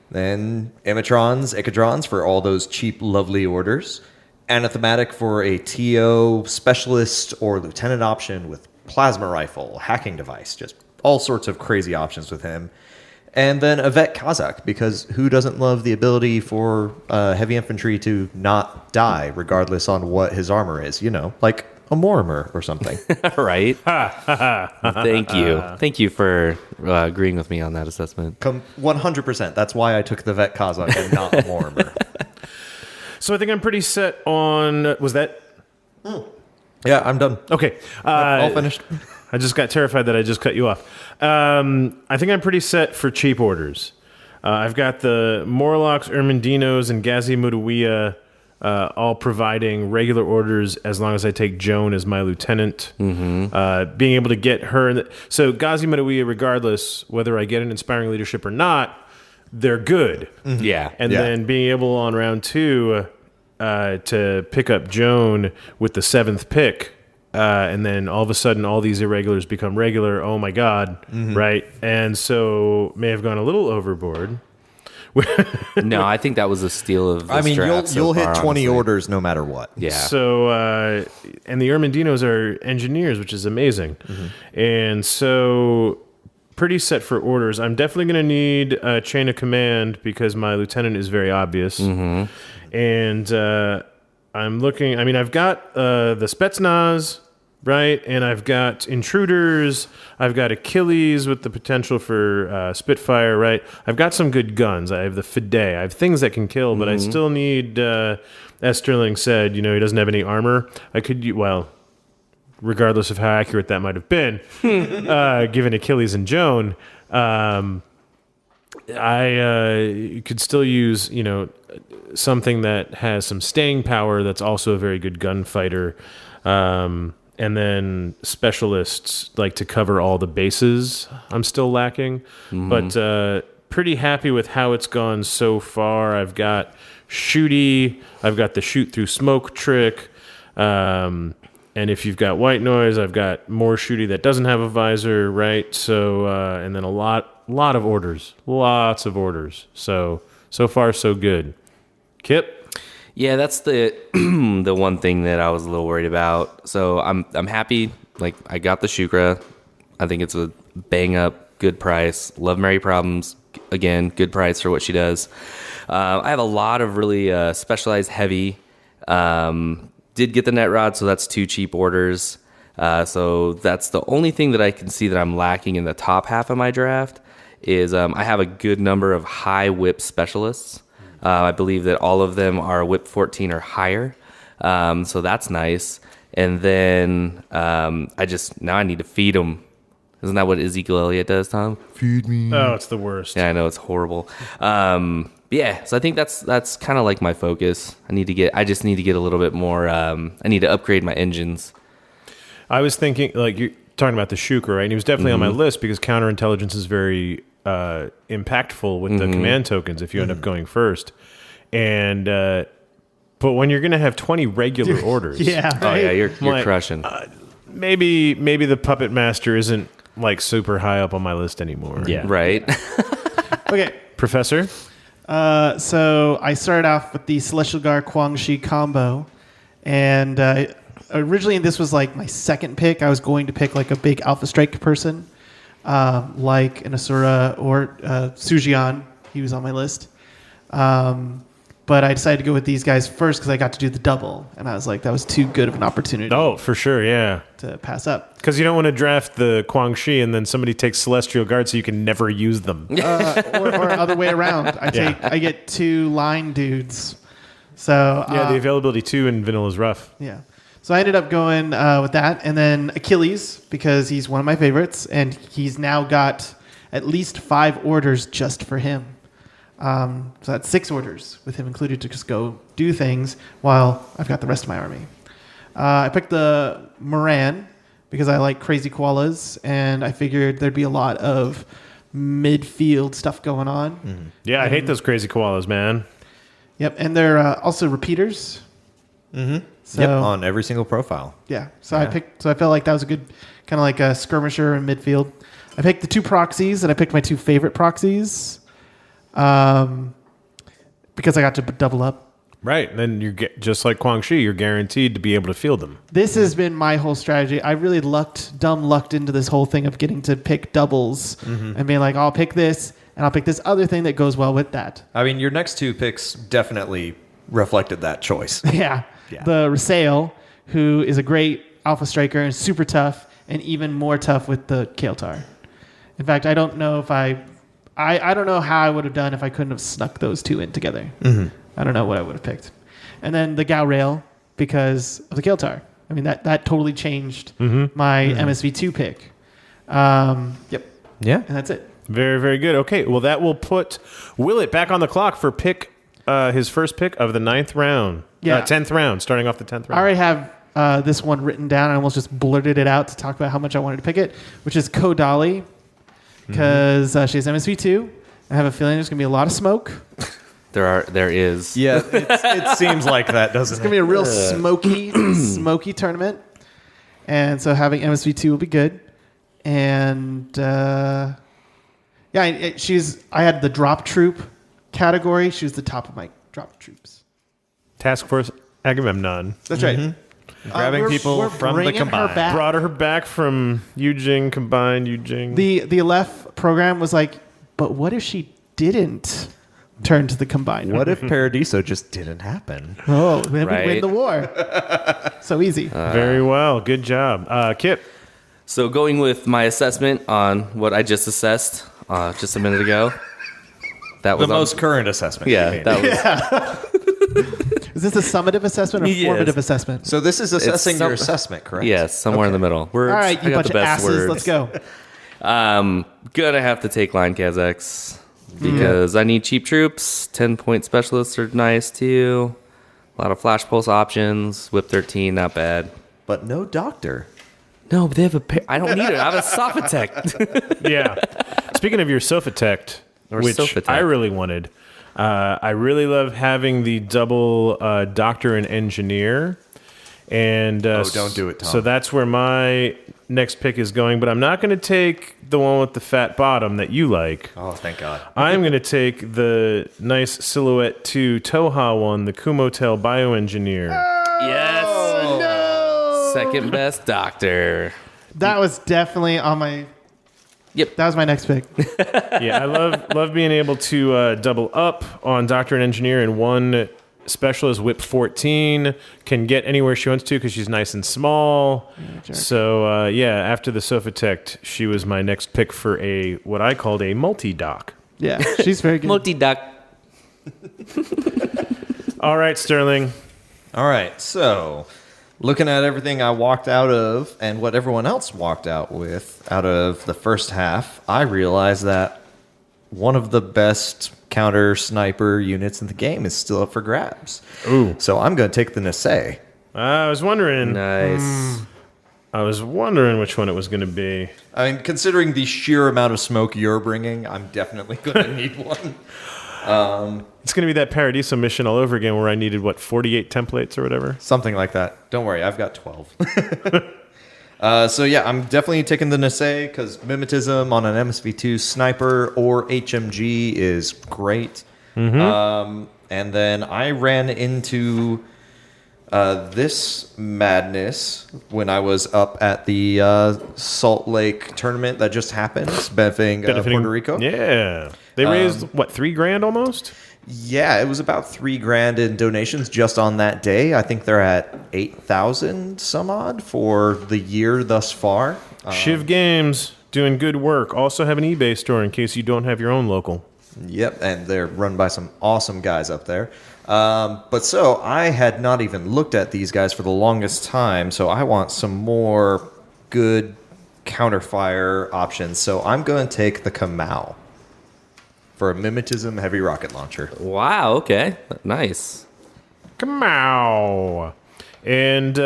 Then Imitrons, Echidrons for all those cheap, lovely orders. Anathematic for a TO specialist or lieutenant option with plasma rifle, hacking device, just all sorts of crazy options with him. And then a Vet Kazakh, because who doesn't love the ability for heavy infantry to not die, regardless on what his armor is? Like a Mortimer or something.
Right. Thank you. Thank you for agreeing with me on that assessment.
100%. That's why I took the Vet Kazakh and not a Mortimer.
So I think I'm pretty set on... Was that...
Yeah, I'm done.
Okay.
All finished.
I just got terrified that I just cut you off. I think I'm pretty set for cheap orders. I've got the Morlocks, Ermendinos, and Ghazi Mudawiya all providing regular orders as long as I take Joan as my lieutenant. Being able to get her... So Ghazi Mudawiya, regardless whether I get an inspiring leadership or not, they're good.
Yeah.
And then being able on round 2 to pick up Joan with the 7th pick... and then all of a sudden, all these irregulars become regular. Oh my God! Right, and so may have gone a little overboard.
No, I think that was a steal of. This draft
you'll
so
hit
far,
20
honestly.
orders no matter what.
Yeah.
So and the Ermendinos are engineers, which is amazing, and so pretty set for orders. I'm definitely going to need a chain of command because my lieutenant is very obvious, and. I'm looking. I mean, I've got the Spetsnaz right? And I've got intruders. I've got Achilles with the potential for Spitfire, right? I've got some good guns. I have the Fide. I have things that can kill, but I still need, as Sterling said, he doesn't have any armor. I could, regardless of how accurate that might have been, given Achilles and Joan, I could still use, something that has some staying power that's also a very good gunfighter. And then specialists like to cover all the bases I'm still lacking. But pretty happy with how it's gone so far. I've got shooty. I've got the shoot through smoke trick. And if you've got white noise, I've got more shooty that doesn't have a visor, right? So, and then a lot of orders. Lots of orders. So far, so good. Kip?
Yeah, that's the the one thing that I was a little worried about. So I'm happy. Like, I got the Shukra. I think it's a bang up, good price. Love Mary Problems. Again, good price for what she does. I have a lot of really specialized heavy. Did get the net rod, so that's 2 cheap orders. So that's the only thing that I can see that I'm lacking in the top half of my draft is I have a good number of high whip specialists. I believe that all of them are whip 14 or higher. So that's nice. And then I need to feed them. Isn't that what Ezekiel Elliott does, Tom? Feed me.
Oh, it's the worst.
Yeah, I know, it's horrible. Yeah, so I think that's kind of like my focus. I just need to get a little bit more. I need to upgrade my engines.
I was thinking, like, you're talking about the Shukra, right? And he was definitely on my list because counterintelligence is very impactful with the command tokens if you end up going first. And but when you're going to have 20 regular orders,
Oh yeah, you're crushing.
Maybe the Puppet Master isn't like super high up on my list anymore.
Yeah, right.
Okay,
Professor.
So I started off with the Celestial Guard Quang Shi combo, and originally this was like my second pick. I was going to pick like a big Alpha Strike person, like an Asura or Sujian. He was on my list. But I decided to go with these guys first because I got to do the double. And I was like, that was too good of an opportunity.
Oh, for sure, yeah.
To pass up.
Because you don't want to draft the Quang Shi and then somebody takes Celestial Guard so you can never use them.
Or other way around. I get 2 line dudes. So
yeah, the availability 2 in Vanilla is rough.
Yeah. So I ended up going with that. And then Achilles, because he's one of my favorites. And he's now got at least 5 orders just for him. So that's 6 orders with him included to just go do things while I've got the rest of my army. I picked the Moran because I like crazy koalas, and I figured there'd be a lot of midfield stuff going on.
Mm-hmm. Yeah, I hate those crazy koalas, man.
Yep, and they're also repeaters.
Mm-hmm.
So,
on every single profile.
Yeah, I felt like that was a good kind of like a skirmisher in midfield. I picked the 2 proxies, and I picked my 2 favorite proxies. Because I got to double up.
Right. And then just like Quang Shi, you're guaranteed to be able to field them.
This has been my whole strategy. I really dumb lucked into this whole thing of getting to pick doubles and being like, I'll pick this and I'll pick this other thing that goes well with that.
I mean, your next 2 picks definitely reflected that choice.
Yeah. The Rasail, who is a great alpha striker and super tough and even more tough with the Kael'tar. In fact, I don't know if I don't know how I would have done if I couldn't have snuck those 2 in together. Mm-hmm. I don't know what I would have picked. And then the Gaurail because of the Kael'tar. I mean, that totally changed my MSV2 pick. Yep. Yeah. And that's it.
Very, very good. Okay, well, that will put Willett back on the clock for his first pick of the 9th round. Yeah. 10th round, starting off the 10th round.
I already have this one written down. I almost just blurted it out to talk about how much I wanted to pick it, which is Kodali. Because she has MSV2. I have a feeling there's going to be a lot of smoke.
There is.
Yeah, it seems like that, doesn't it?
It's going to be a real smoky tournament. And so having MSV2 will be good. And I had the drop troop category. She was the top of my drop troops.
Task Force Agamemnon.
That's right.
Grabbing people from the combined.
Brought her back from Yujing, combined Yujing.
The Aleph program was like, but what if she didn't? turn to the combined.
What if Paradiso just didn't happen?
Oh, then we
Right.
win the war. So easy.
Very well. Good job. Kip.
So going with my assessment on what I just assessed just a minute ago. That
The
was
most current assessment.
Yeah,
you mean.
that was
Is this a summative assessment or
Yes.
formative assessment?
So this is assessing
some-
your assessment, correct?
yes, somewhere in the middle. Words.
All right,
I
you
got
bunch
the
of
best
asses.
words.
Let's go.
Gonna have to take line Kazakhs because I need cheap troops. 10-point specialists are nice too. A lot of flash pulse options. Whip 13, not bad.
But no doctor.
No, but they have I don't need it. I have a Sophatech.
Yeah. Speaking of your Sophatech,
Or
which
Sophatech.
I really wanted, I really love having the double doctor and engineer. And
don't do it, Tom.
So that's where my next pick is going, but I'm not going to take the one with the fat bottom that you like.
Oh, thank God.
I'm going to take the nice Silhouette 2 Toha one, the Kumotel Bioengineer.
Yes.
Oh, no.
Second best doctor.
That was definitely on my.
Yep.
That was my next pick.
Yeah, I love being able to double up on Doctor and Engineer, and one specialist Whip 14 can get anywhere she wants to because she's nice and small. So after the Sophatech, she was my next pick for what I called a multi-doc.
Yeah, she's very good.
Multi-doc.
All right, Sterling.
All right, so looking at everything I walked out of and what everyone else walked out with out of the first half, I realized that one of the best counter sniper units in the game is still up for grabs.
Ooh.
So I'm going to take the Nisei.
I was wondering.
Nice.
I was wondering which one it was going to be.
I mean, considering the sheer amount of smoke you're bringing, I'm definitely going to need one.
It's going to be that Paradiso mission all over again where I needed, 48 templates or whatever?
Something like that. Don't worry, I've got 12. So yeah, I'm definitely taking the Nisei because mimetism on an MSV2 sniper or HMG is great. And then I ran into this madness when I was up at the Salt Lake tournament that just happened, benefiting Puerto Rico.
Yeah. They raised, $3,000 almost?
Yeah, it was about $3,000 in donations just on that day. I think they're at 8,000 some odd for the year thus far.
Shiv Games doing good work. Also have an eBay store in case you don't have your own local.
Yep, and they're run by some awesome guys up there. But so I had not even looked at these guys for the longest time, so I want some more good counterfire options. So I'm going to take the Kamau for a mimetism heavy rocket launcher.
Wow, okay. Nice.
Kamau. And,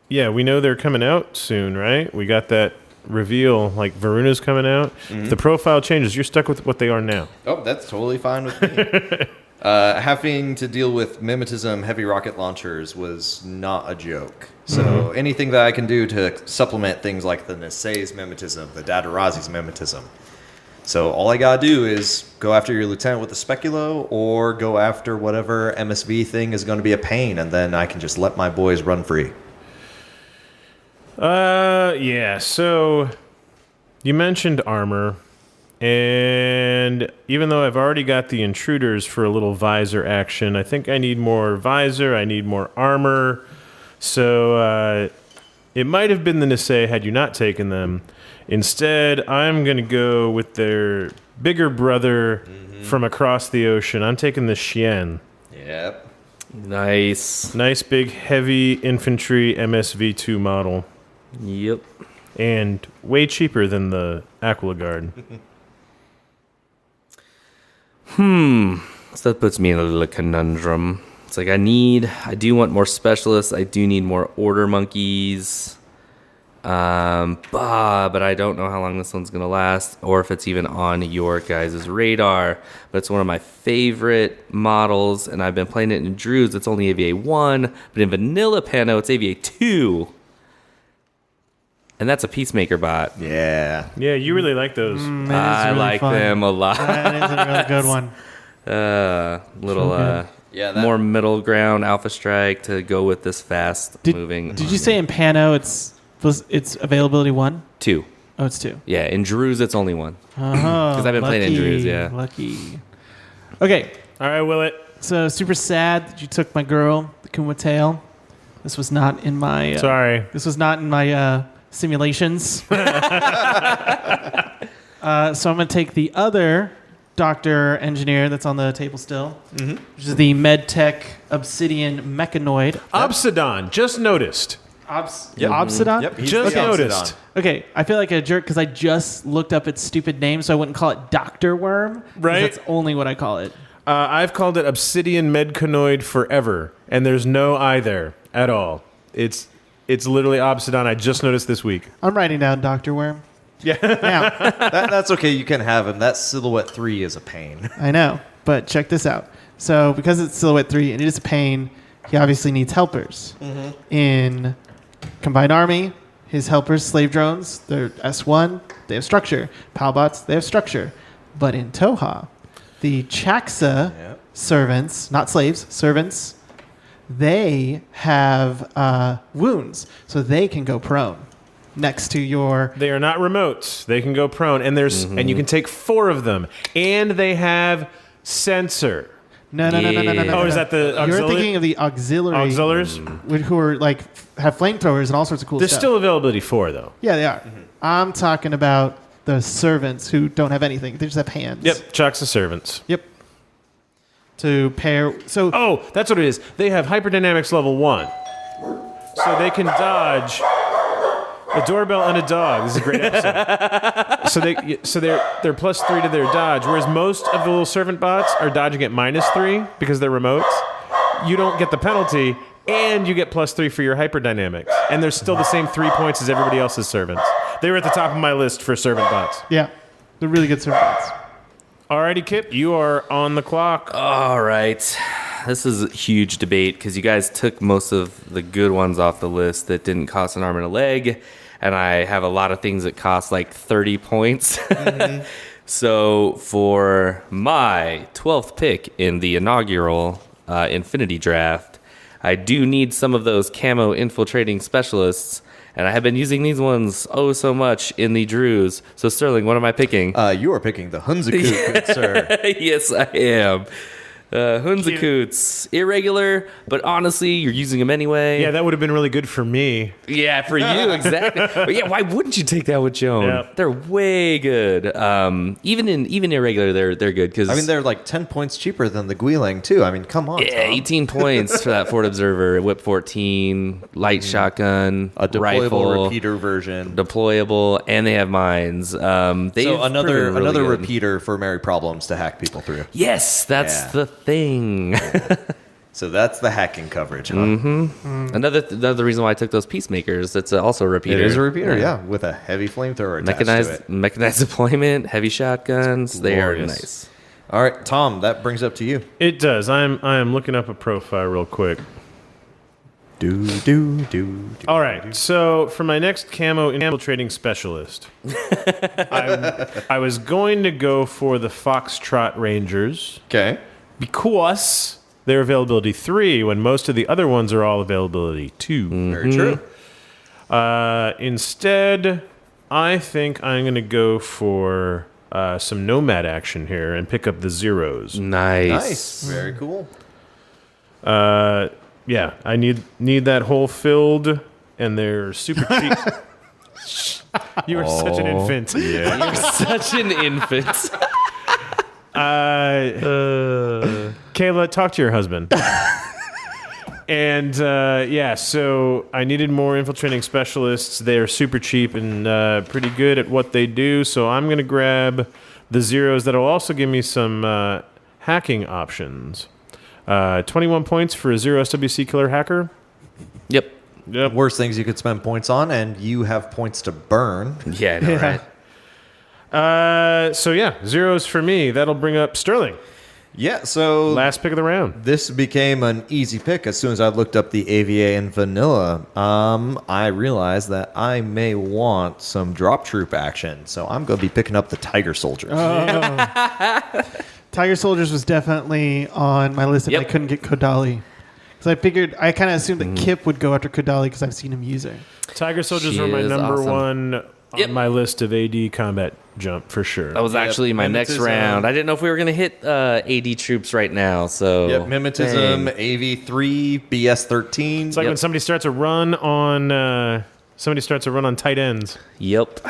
we know they're coming out soon, right? We got that reveal, like Varuna's coming out. If the profile changes, you're stuck with what they are now.
Oh, that's totally fine with me. Having to deal with mimetism heavy rocket launchers was not a joke. So anything that I can do to supplement things like the Nisei's mimetism, the Dadarazi's mimetism. So all I gotta do is go after your lieutenant with the Speculo or go after whatever MSV thing is going to be a pain, and then I can just let my boys run free.
So you mentioned armor, and even though I've already got the intruders for a little visor action, I think I need more visor, I need more armor. So it might have been the Nisei had you not taken them. Instead, I'm going to go with their bigger brother from across the ocean. I'm taking the Xian.
Yep.
Nice.
Nice big heavy infantry MSV2 model.
Yep.
And way cheaper than the Aquila Guard.
So that puts me in a little conundrum. It's like I do want more specialists. I do need more order monkeys. But I don't know how long this one's going to last or if it's even on your guys' radar. But it's one of my favorite models, and I've been playing it in Druids. It's only AVA 1, but in Vanilla Pano, it's AVA 2. And that's a Peacemaker bot.
Yeah.
Yeah, you really like those.
I like them a lot.
That is a really good one.
More middle ground Alpha Strike to go with this fast moving.
Did you say in Pano it's availability 1?
2.
Oh, it's 2.
Yeah, in Druze, it's only 1.
Oh,
Because I've been playing in Druze, yeah.
Lucky. Okay,
All right, Willett.
so super sad that you took my girl, the Kuma tail. This was not in my...
Sorry.
This was not in my simulations. So I'm going to take the other doctor engineer that's on the table still, which is the MedTech Obsidian Mechanoid.
Obsidian. Just noticed.
Obsidian?
Yep, he's
Just
the
noticed.
Obsidian.
Okay, I feel like a jerk because I just looked up its stupid name, so I wouldn't call it Dr. Worm. 'Cause
Right.
That's only what I call it.
I've called it Obsidian Medcanoid forever, and there's no I there at all. It's literally Obsidian. I just noticed this week.
I'm writing down Dr. Worm.
Yeah.
Now,
That's okay. You can have him. That Silhouette 3 is a pain.
I know, but check this out. So because it's Silhouette 3 and it is a pain, he obviously needs helpers. In Combined Army, his helpers, slave drones, they're S1, they have structure. Palbots, they have structure. But in Toha, the Chaxa servants, not slaves, servants, they have wounds, so they can go prone next to your...
They are not remotes. They can go prone, and there's and you can take 4 of them, and they have sensor.
No.
Oh, is that the
You're
auxiliary?
thinking of the
Auxiliaries?
who are like have flamethrowers and all sorts of cool
There's
stuff.
still availability 4 though.
Yeah, they are. I'm talking about the servants who don't have anything. They just have hands.
Yep, Chuck's the servants.
Yep. To pair. So
Oh, that's what it is. They have hyperdynamics level 1, so they can dodge a doorbell and a dog. This is a great episode. so they're plus 3 to their dodge, whereas most of the little servant bots are dodging at -3 because they're remotes. You don't get the penalty, and you get plus 3 for your hyperdynamics, and they're still the same 3 points as everybody else's servants. They were at the top of my list for servant bots.
yeah, they're really good servants.
Alrighty, Kip, you are on the clock.
All right. This is a huge debate because you guys took most of the good ones off the list that didn't cost an arm and a leg, and I have a lot of things that cost like 30 points. So for my 12th pick in the inaugural Infinity Draft, I do need some of those camo infiltrating specialists, and I have been using these ones so much in the Druze. So Sterling, what am I picking?
You are picking the Hunzakut, good sir.
Yes, I am. Hunzakoots. Irregular, but honestly, you're using them anyway.
Yeah, that would have been really good for me.
Yeah, for you, exactly. But yeah, why wouldn't you take that with Joan?
Yeah.
They're way good. Even irregular, they're good because
I mean, they're like 10 points cheaper than the Guiling, too. I mean, come on.
yeah,
Tom.
18 points for that Fort Observer, Whip 14, light shotgun,
A deployable
rifle,
repeater version.
deployable, and they have mines.
So
They've
another
proven really
another
good.
repeater for Mary Problems to hack people through.
Yes, that's
Yeah.
the thing.
So that's the hacking coverage, huh?
Another reason why I took those peacemakers. That's also a repeater.
It is a repeater, yeah, with a heavy flamethrower attached to it.
Mechanized deployment, heevy shotguns. They are
glorious.
nice.
All right, Tom, that brings up to you.
It does. I am looking up a profile real quick.
Do.
All right. So for my next camo infiltrating specialist, I was going to go for the Foxtrot Rangers
Okay.
because they're availability 3 when most of the other ones are all availability 2.
Very true.
Instead, I think I'm going to go for some nomad action here and pick up the Zeros.
Nice.
Very cool.
Yeah, I need that hole filled, and they're super cheap. You are such an infant.
Yeah.
You're such an infant.
Kayla, talk to your husband. And yeah, so I needed more infiltrating specialists. They are super cheap and pretty good at what they do. So I'm going to grab the Zeros. That'll also give me some hacking options. 21 points for a 0 SWC killer hacker.
Yep.
Yep.
Worst things you could spend points on, and you have points to burn.
Yeah, I know, right?
So yeah, Zeros for me. That'll bring up Sterling.
Yeah, so
Last pick of the round.
this became an easy pick as soon as I looked up the AVA and vanilla. I realized that I may want some drop troop action, so I'm going to be picking up the Tiger Soldiers.
Tiger Soldiers was definitely on my list if
Yep.
I couldn't get Kodali. Because I kind of assumed that Kip would go after Kodali because I've seen him use her.
Tiger Soldiers
She
were my
is
number
awesome.
one on my list of AD combat jump for sure.
That was actually my next round. I didn't know if we were going to hit AD troops right now. So
Yep, Mimetism, AV3, BS13.
It's like when somebody starts a run on tight ends.
Yep.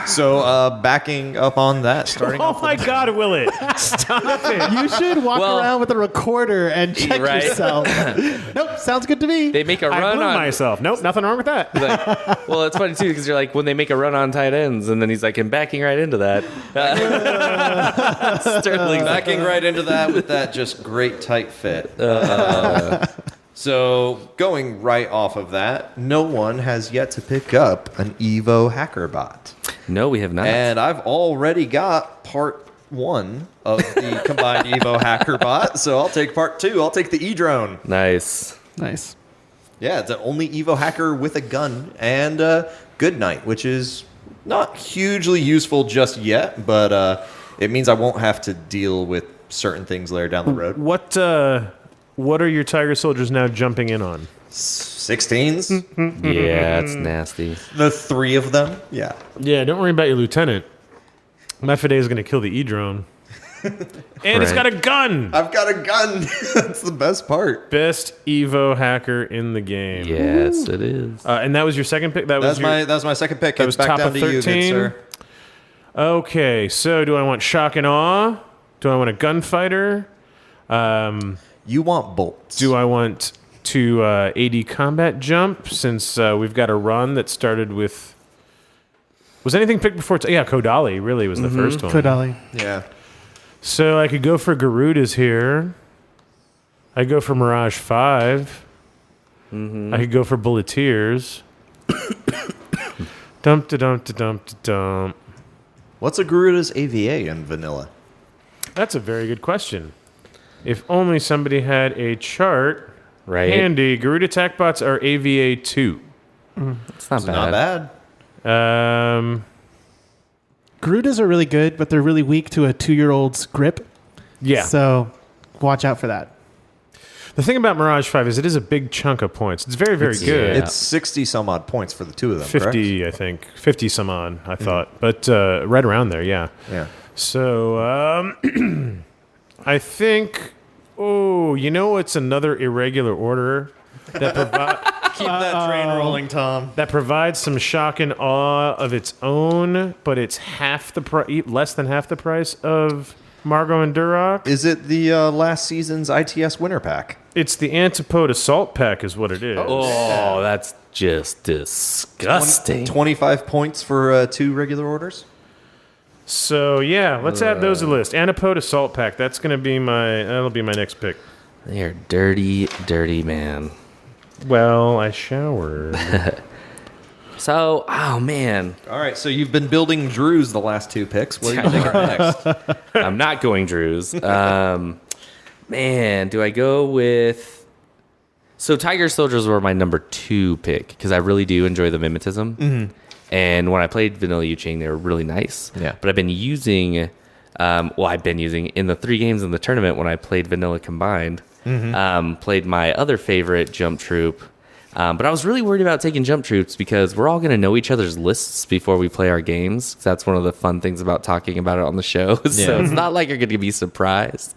So backing up on that, starting
Oh
off
my God, Willett! Stop it!
You should walk around with a recorder and check
Right.
yourself. Nope, sounds good to me.
They make a
I
run
blew
on
myself. Nope, nothing wrong with that.
Like, well, it's funny too because you're like when they make a run on tight ends, and then he's like, "I'm backing right into that." Sterling
backing right into that with that just great tight fit. So going right off of that, no one has yet to pick up an Evo hacker bot.
No, we have not.
And I've already got part 1 of the combined Evo hacker bot, so I'll take part 2. I'll take the E-drone.
Nice.
Yeah, it's the only Evo hacker with a gun and good night, which is not hugely useful just yet, but it means I won't have to deal with certain things later down the road.
What are your Tiger Soldiers now jumping in on?
16s?
Yeah, it's nasty.
The 3 of them? Yeah.
Yeah, don't worry about your lieutenant. Mefade is going to kill the E-drone. And it's got a gun!
I've got a gun! That's the best part.
Best Evo hacker in the game.
Yes, it is.
And that was your second pick?
That was my second pick.
That
It's
was
back
top
down
of
to you,
13.
good sir.
Okay, so do I want shock and awe? Do I want a gunfighter?
You want bolts.
Do I want to AD combat jump since we've got a run that started with... Was anything picked before? Yeah, Kodali really was the first one.
Kodali.
Yeah.
So I could go for Garudas here. I go for Mirage 5. I could go for Bulleteers. Dump-da-dump-da-dump-da-dump.
What's a Garuda's AVA in vanilla?
That's a very good question. If only somebody had a chart handy. Garuda attack bots are AVA 2.
It's not bad.
Not bad.
Garudas are really good, but they're really weak to a 2-year-old's grip.
Yeah.
So watch out for that.
The thing about Mirage 5 is it is a big chunk of points. It's very, very good.
It's 60 some odd points for the two of them,
50,
correct?
I think. 50 some odd, I thought. But right around there, yeah.
Yeah.
So I think, you know what's another irregular order that
Keep that train rolling, Tom.
that provides some shock and awe of its own, but it's less than half the price of Margot and Duroc?
Is it the last season's ITS winter pack?
It's the Antipode Assault Pack is what it is.
Oh, that's just disgusting.
25 points for 2 regular orders?
So yeah, let's add those to the list. Antipode Assault Pack. That'll be my next pick.
They're dirty, dirty man.
Well, I showered.
So, oh man,
All right, so you've been building Drews the last 2 picks. What are you taking next?
I'm not going Drews. Man, do I go with... So Tiger Soldiers were my number 2 pick because I really do enjoy the mimetism. Mm-hmm. And when I played Vanilla Yuching, they were really nice.
Yeah.
But I've been using... in the 3 games in the tournament when I played Vanilla Combined, played my other favorite Jump Troop. But I was really worried about taking Jump Troops because we're all going to know each other's lists before we play our games. That's one of the fun things about talking about it on the show. So it's not like you're going to be surprised.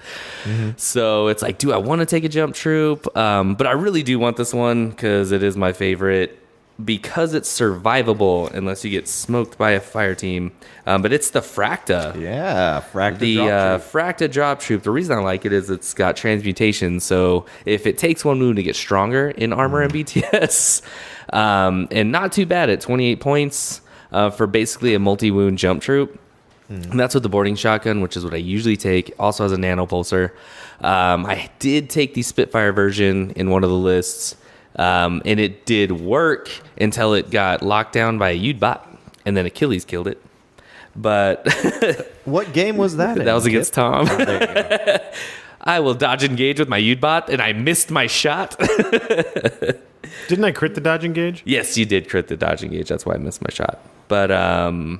So it's like, do I want to take a Jump Troop? But I really do want this one because it is my favorite. Because it's survivable unless you get smoked by a fire team. But it's the Fracta.
Yeah, Fracta
The
drop troop.
Fracta drop troop. The reason I like it is it's got transmutation. So if it takes 1 wound to get stronger in armor and BTS, and not too bad at 28 points for basically a multi-wound jump troop. And that's with the boarding shotgun, which is what I usually take. Also has a nano pulsar. I did take the Spitfire version in one of the lists. And it did work until it got locked down by a Udbot, and then Achilles killed it. But
What game was that?
that was against Tom.
Oh, there you go.
I will dodge engage with my Udbot, and I missed my shot.
Didn't I crit the dodge engage?
Yes, you did crit the dodge engage. That's why I missed my shot. But yeah, I'm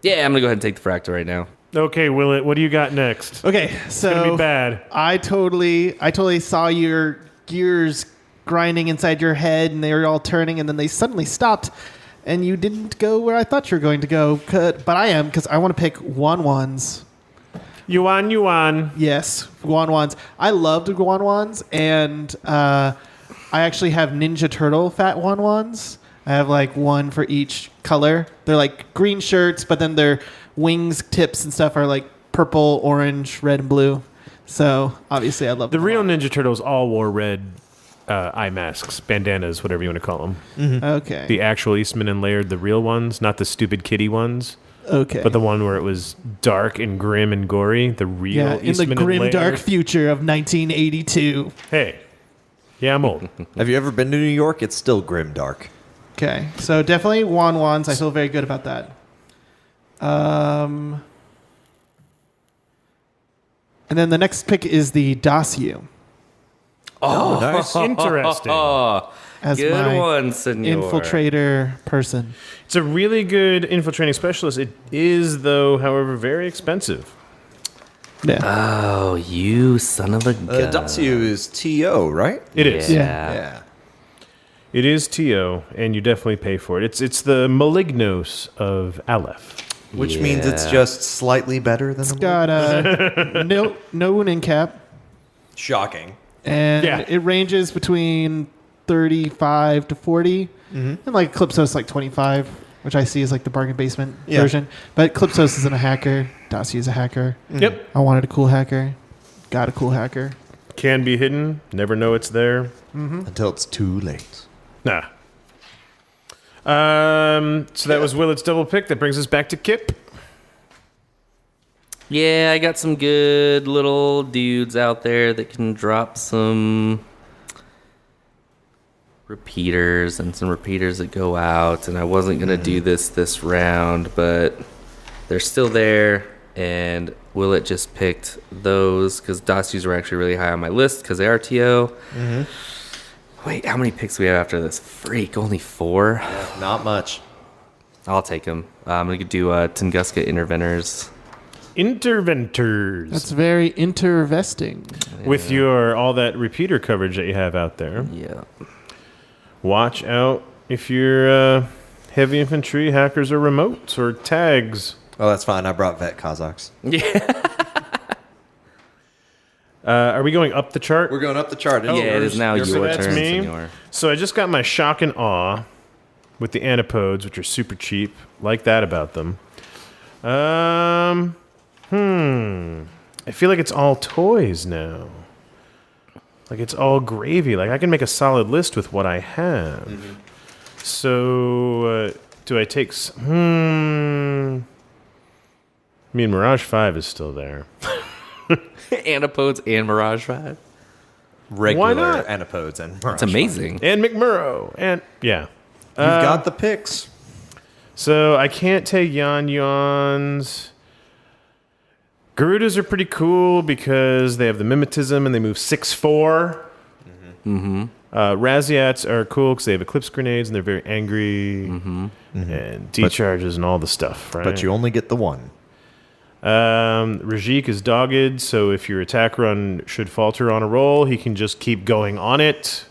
gonna go ahead and take the Fractal right now.
Okay, Willett, what do you got next?
Okay, so
It's gonna be bad.
I totally saw your gears grinding inside your head, and they were all turning, and then they suddenly stopped. and you didn't go where I thought you were going to go. But I am, because I want to pick Wanwans.
Yuan.
Yes, Wanwans. I loved Wanwans, and I actually have Ninja Turtle fat Wanwans. I have like one for each color. They're like green shirts, but then their wings, tips, and stuff are like purple, orange, red, and blue. So obviously, I love
The
them
real
all.
Ninja Turtles all wore red eye masks, bandanas, whatever you want to call them.
Okay.
The actual Eastman and Laird, the real ones, not the stupid kitty ones,
Okay.
but the one where it was dark and grim and gory. The real
yeah, in
Eastman
the
and
grim,
Laird.
dark future of 1982.
Hey, yeah, I'm old.
Have you ever been to New York? It's still grim dark.
Okay, so definitely Wanwans. I feel very good about that. And then the next pick is the Daciu.
Oh, nice.
Interesting.
As
Good
my
one, senor.
infiltrator person.
It's a really good infiltrating specialist. It is, though, however, very expensive.
Yeah.
Oh, you son of a gun.
Daciu is TO, right?
It is.
Yeah.
Yeah.
It is TO, and you definitely pay for it. It's the Malignos of Aleph.
Which means it's just slightly better than
It's got no wound cap,
Shocking.
and
Yeah.
it ranges between 35 to 40, and like Calypso's like 25, which I see is like the bargain basement version. But Calypso's isn't a hacker. Daciu is a hacker.
Yep.
I wanted a cool hacker. Got a cool hacker.
Can be hidden. Never know it's there.
Until it's too late.
Nah. So that was Willett's double pick. That brings us back to Kip.
Yeah, I got some good little dudes out there that can drop some repeaters and some repeaters that go out. And I wasn't going to do this round, but they're still there. And Willett just picked those because Dacius were actually really high on my list because they are TO. Wait, how many picks do we have after this? Freak, only 4?
Not much.
I'll take them. I'm going to do Tunguska Interventors.
Interventors.
That's very intervesting.
With your all that repeater coverage that you have out there.
Yeah.
Watch out if you're heavy infantry, hackers, or remotes, or tags.
Oh, that's fine. I brought vet Kazakhs.
Are we going up the chart?
We're going up the chart.
Yeah, it is now
So
your
that's
turn,
me.
senor.
So I just got my shock and awe with the antipodes, which are super cheap. Like that about them. I feel like it's all toys now. Like it's all gravy. Like I can make a solid list with what I have. So do I take? I mean, Mirage 5 is still there.
Antipodes and Mirage 5.
Regular
not?
antipodes and
It's amazing.
And McMurrow. And yeah.
You've got the picks.
So I can't take Yans. Garudas are pretty cool because they have the mimetism and they move 6'4". Raziats are cool because they have eclipse grenades and they're very angry and decharges and all the stuff, right?
But you only get the one.
Rajik is dogged, so if your attack run should falter on a roll, he can just keep going on it.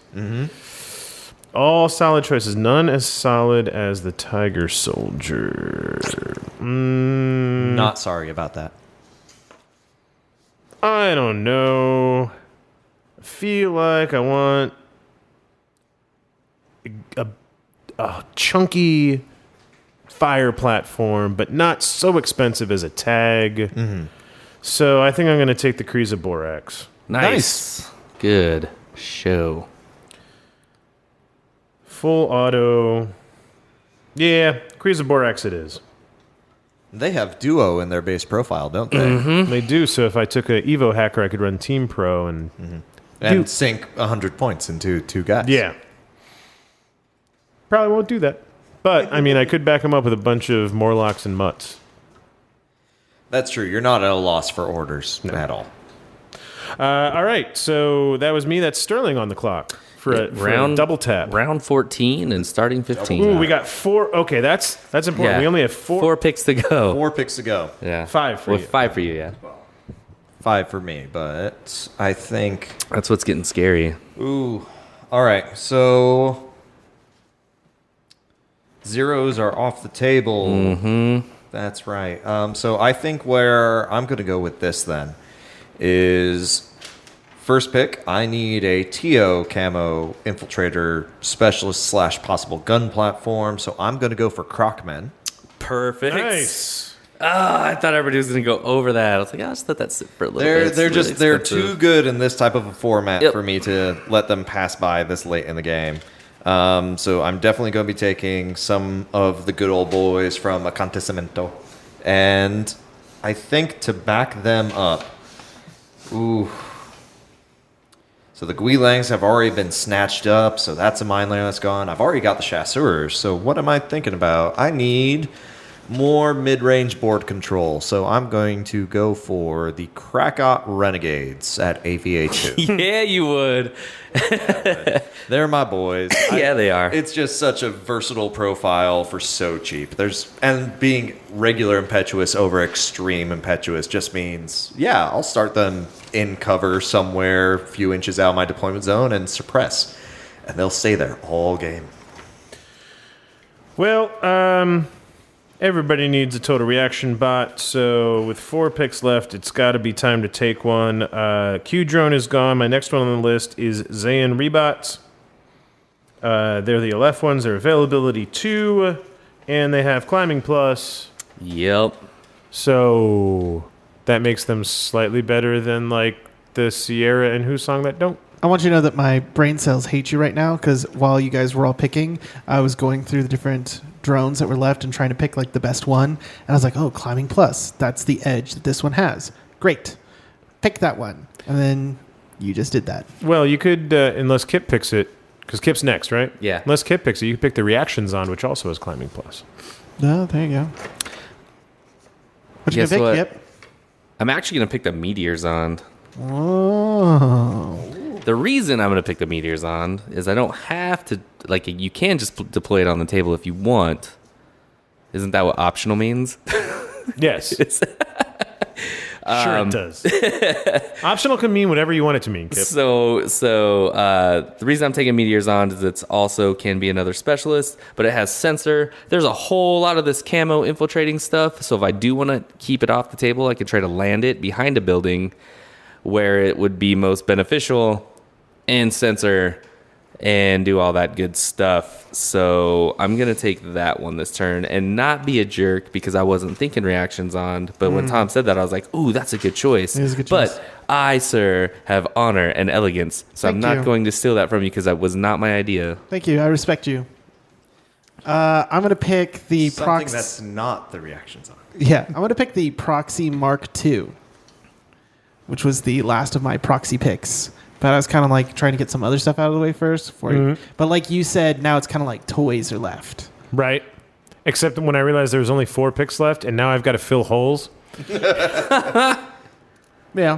All solid choices. None as solid as the Tiger Soldier.
Not sorry about that.
I don't know. I feel like I want a chunky fire platform, but not so expensive as a tag. So I think I'm going to take the Kriza Borax.
Nice. Good show.
Full auto. Yeah, Kriza Borax it is.
They have duo in their base profile, don't they?
They do. So if I took a Evo hacker, I could run Team Pro and
And sink 100 points into 2 guys.
yeah. Probably won't do that. But, I mean, I could back him up with a bunch of Morlocks and Mutts.
That's true. You're not at a loss for orders at all.
All right, so that was me. That's Sterling on the clock for a double tap.
Round 14 and starting 15.
Ooh, we got 4. Okay, that's important.
Yeah.
We only have 4.
4 picks to go.
4 picks to go.
Yeah.
5 for
Well,
you.
5 for you, yeah.
5 for me, but I think...
That's what's getting scary.
Ooh. All right, so... Zeros are off the table. Mm-hmm. That's right. So I think where I'm going to go with this then is first pick. I need a TO camo infiltrator specialist / possible gun platform. So I'm going to go for Crocmen.
Perfect.
Nice.
I thought everybody was going to go over that. I was like, I'll just let that sit for a little bit.
They're too good in this type of a format for me to let them pass by this late in the game. So I'm definitely going to be taking some of the good old boys from Acontecimiento. And I think to back them up, so the Guilangs have already been snatched up, so that's a mine layer that's gone. I've already got the Chasseurs, so what am I thinking about? I need more mid-range board control, so I'm going to go for the Krakot Renegades at AVA 2.
Yeah, you would.
They're my boys.
Yeah, they are.
It's just such a versatile profile for so cheap. And being regular impetuous over extreme impetuous just means, I'll start them in cover somewhere a few inches out of my deployment zone and suppress. And they'll stay there all game.
Well, everybody needs a total reaction bot, so with 4 picks left, it's got to be time to take one. Q-Drone is gone. My next one on the list is Zayn Rebots. They're the LF ones. They're availability 2, and they have climbing plus.
Yep.
So that makes them slightly better than, like, the Sierra and Husong that don't.
I want you to know that my brain cells hate you right now because while you guys were all picking, I was going through the different drones that were left and trying to pick like the best one. And I was like, climbing plus. That's the edge that this one has. Great. Pick that one. And then you just did that.
Well, you could, unless Kip picks it, because Kip's next, right?
Yeah.
Unless Kip picks it, you could pick the reactions on, which also has climbing plus.
Oh, there you go. What you
Guess
gonna pick,
what?
Kip?
I'm actually going to pick the Meteors on.
Oh.
The reason I'm going to pick the Meteors on is I don't have to, like, you can just deploy it on the table if you want. Isn't that what optional means?
Yes. Sure it does. Optional can mean whatever you want it to mean, Kip.
So the reason I'm taking Meteors on is it's also can be another specialist, but it has sensor. There's a whole lot of this camo infiltrating stuff, so if I do want to keep it off the table, I can try to land it behind a building where it would be most beneficial and sensor and do all that good stuff. So I'm going to take that one this turn and not be a jerk because I wasn't thinking reactions on. But when Tom said that, I was like, ooh, that's a good choice.
It is a good choice.
But I, sir, have honor and elegance. So I'm not going to steal that from you because that was not my idea.
Thank you. I respect you. I'm going to pick the
Something
proxy.
that's not the reactions on.
Yeah, I'm going to pick the Proxy Mark II, which was the last of my proxy picks. But I was kind of like trying to get some other stuff out of the way first. But like you said, now it's kind of like toys are left.
Right. Except when I realized there was only 4 picks left, and now I've got to fill holes.
Yeah.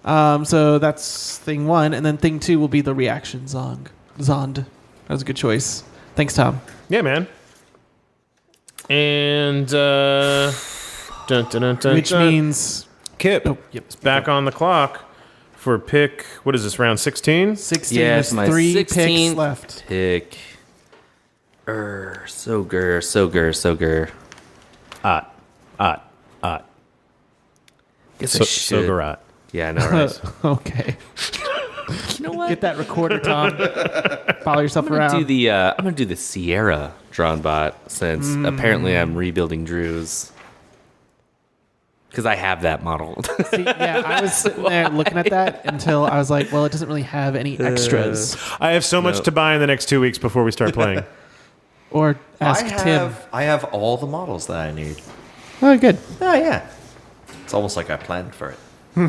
So that's thing 1. And then thing 2 will be the reaction Zond. That was a good choice. Thanks, Tom.
Yeah, man. And
Which means
Kip it's back on the clock for pick. What is this, round 16?
16.
Yeah,
There's
it's my
3
16th
picks left.
pick. So gur. Guess I should.
Sogarat.
Yeah, I know, right?
Okay.
You know what?
Get that recorder, Tom. Follow yourself
I'm
around.
gonna do the Sierra drawn bot since apparently I'm rebuilding Drew's because I have that model.
See, yeah, I was sitting there looking at that until I was like, well, it doesn't really have any extras.
I have so much to buy in the next 2 weeks before we start playing.
Or ask Tim.
I have all the models that I need.
Oh, good.
Oh, yeah. It's almost like I planned for it.
Who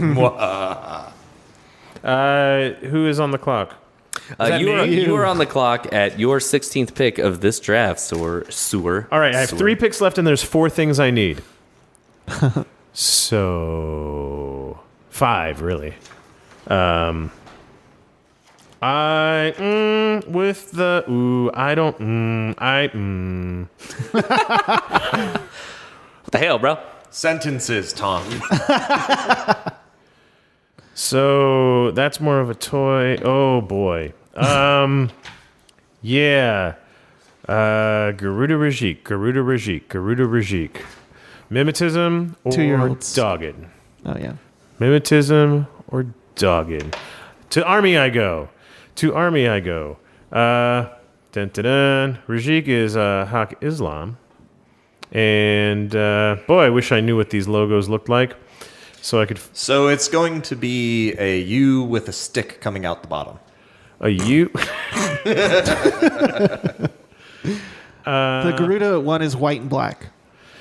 is on the clock?
You are on the clock at your 16th pick of this draft, Sewer.
All right, I have 3 picks left, and there's 4 things I need. So 5, really. With the I don't
What the hell, bro?
Sentences, Tom.
So that's more of a toy. Oh boy. Yeah. Garuda Rajik. Mimetism or
2-year-olds.
dogged?
Oh, yeah.
Mimetism or dogged? To army I go. Dun, dun, dun. Rajik is Haq Islam. And boy, I wish I knew what these logos looked like. So I could...
So it's going to be a U with a stick coming out the bottom.
A U?
The Garuda one is white and black.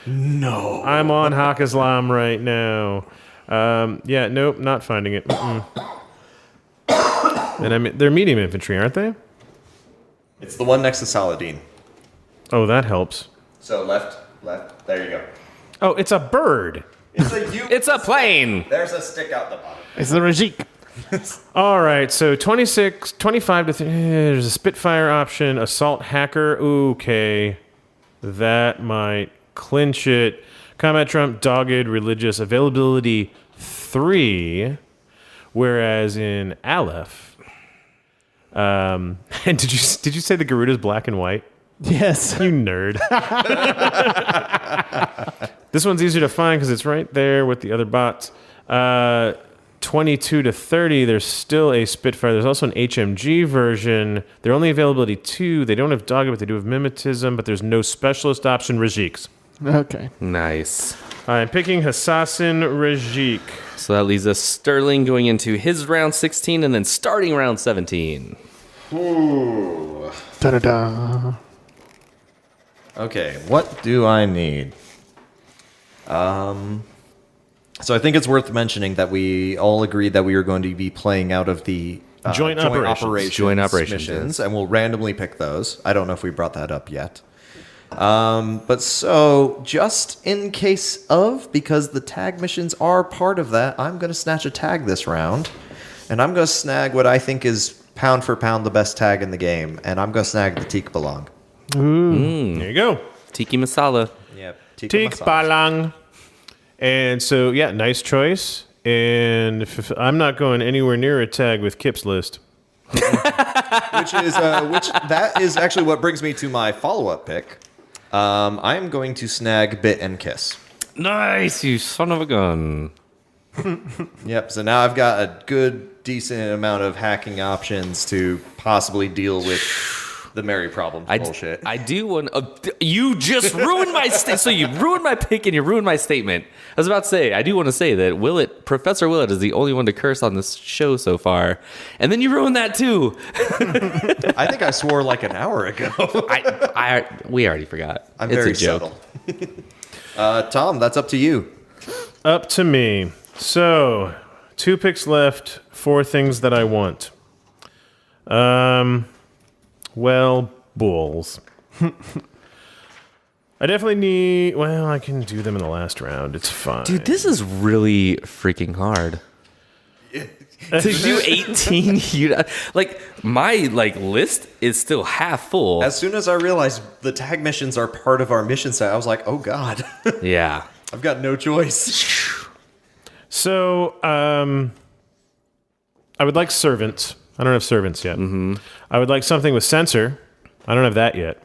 No.
I'm on Haq Islam right now. Yeah, nope, not finding it. And they're medium infantry, aren't they?
It's the one next to Saladin.
Oh, that helps.
So left. There you go.
Oh, it's a bird.
It's a U.
It's a plane.
There's a stick out the bottom.
It's the Rajik.
All right, so 26, 25 to... there's a Spitfire option, Assault Hacker. Okay, that might clinch it. Combat Trump, Dogged, Religious, Availability 3, whereas in Aleph... and did you say the Garuda's black and white?
Yes.
You nerd. This one's easier to find because it's right there with the other bots. 22 to 30, there's still a Spitfire. There's also an HMG version. They're only availability 2. They don't have Dogged, but they do have Mimetism, but there's no specialist option Rajiks.
Okay.
Nice.
I'm picking Hassassin Rajik.
So that leaves us Sterling going into his round 16 and then starting round 17.
Ooh.
Da-da-da.
Okay, what do I need? So I think it's worth mentioning that we all agreed that we were going to be playing out of the
Joint operations
missions, and we'll randomly pick those. I don't know if we brought that up yet. But so, just in case of, because the tag missions are part of that, I'm going to snatch a tag this round, and I'm going to snag what I think is pound for pound the best tag in the game, and I'm going to snag the Teak Balang.
There you go.
Tiki Masala.
Yep,
Teak Balang. And so, yeah, nice choice. And if I'm not going anywhere near a tag with Kip's list.
which that is actually what brings me to my follow-up pick. I am going to snag Bit and Kiss.
Nice, you son of a gun.
Yep, so now I've got a good, decent amount of hacking options to possibly deal with the Mary problem bullshit.
I do want... you just ruined my... So you ruined my pick and you ruined my statement. I was about to say, I do want to say that Professor Willett is the only one to curse on this show so far. And then you ruined that too.
I think I swore like an hour ago.
We already forgot.
I'm
it's
very
a joke.
subtle. Tom, that's up to you.
Up to me. So, 2 picks left, 4 things that I want. Well, bulls. I definitely need... Well, I can do them in the last round. It's fine.
Dude, this is really freaking hard. To do 18, my list is still half full.
As soon as I realized the tag missions are part of our mission set, I was like, oh god.
Yeah.
I've got no choice.
So, I would like servants. I don't have servants yet. Mm-hmm. I would like something with sensor. I don't have that yet.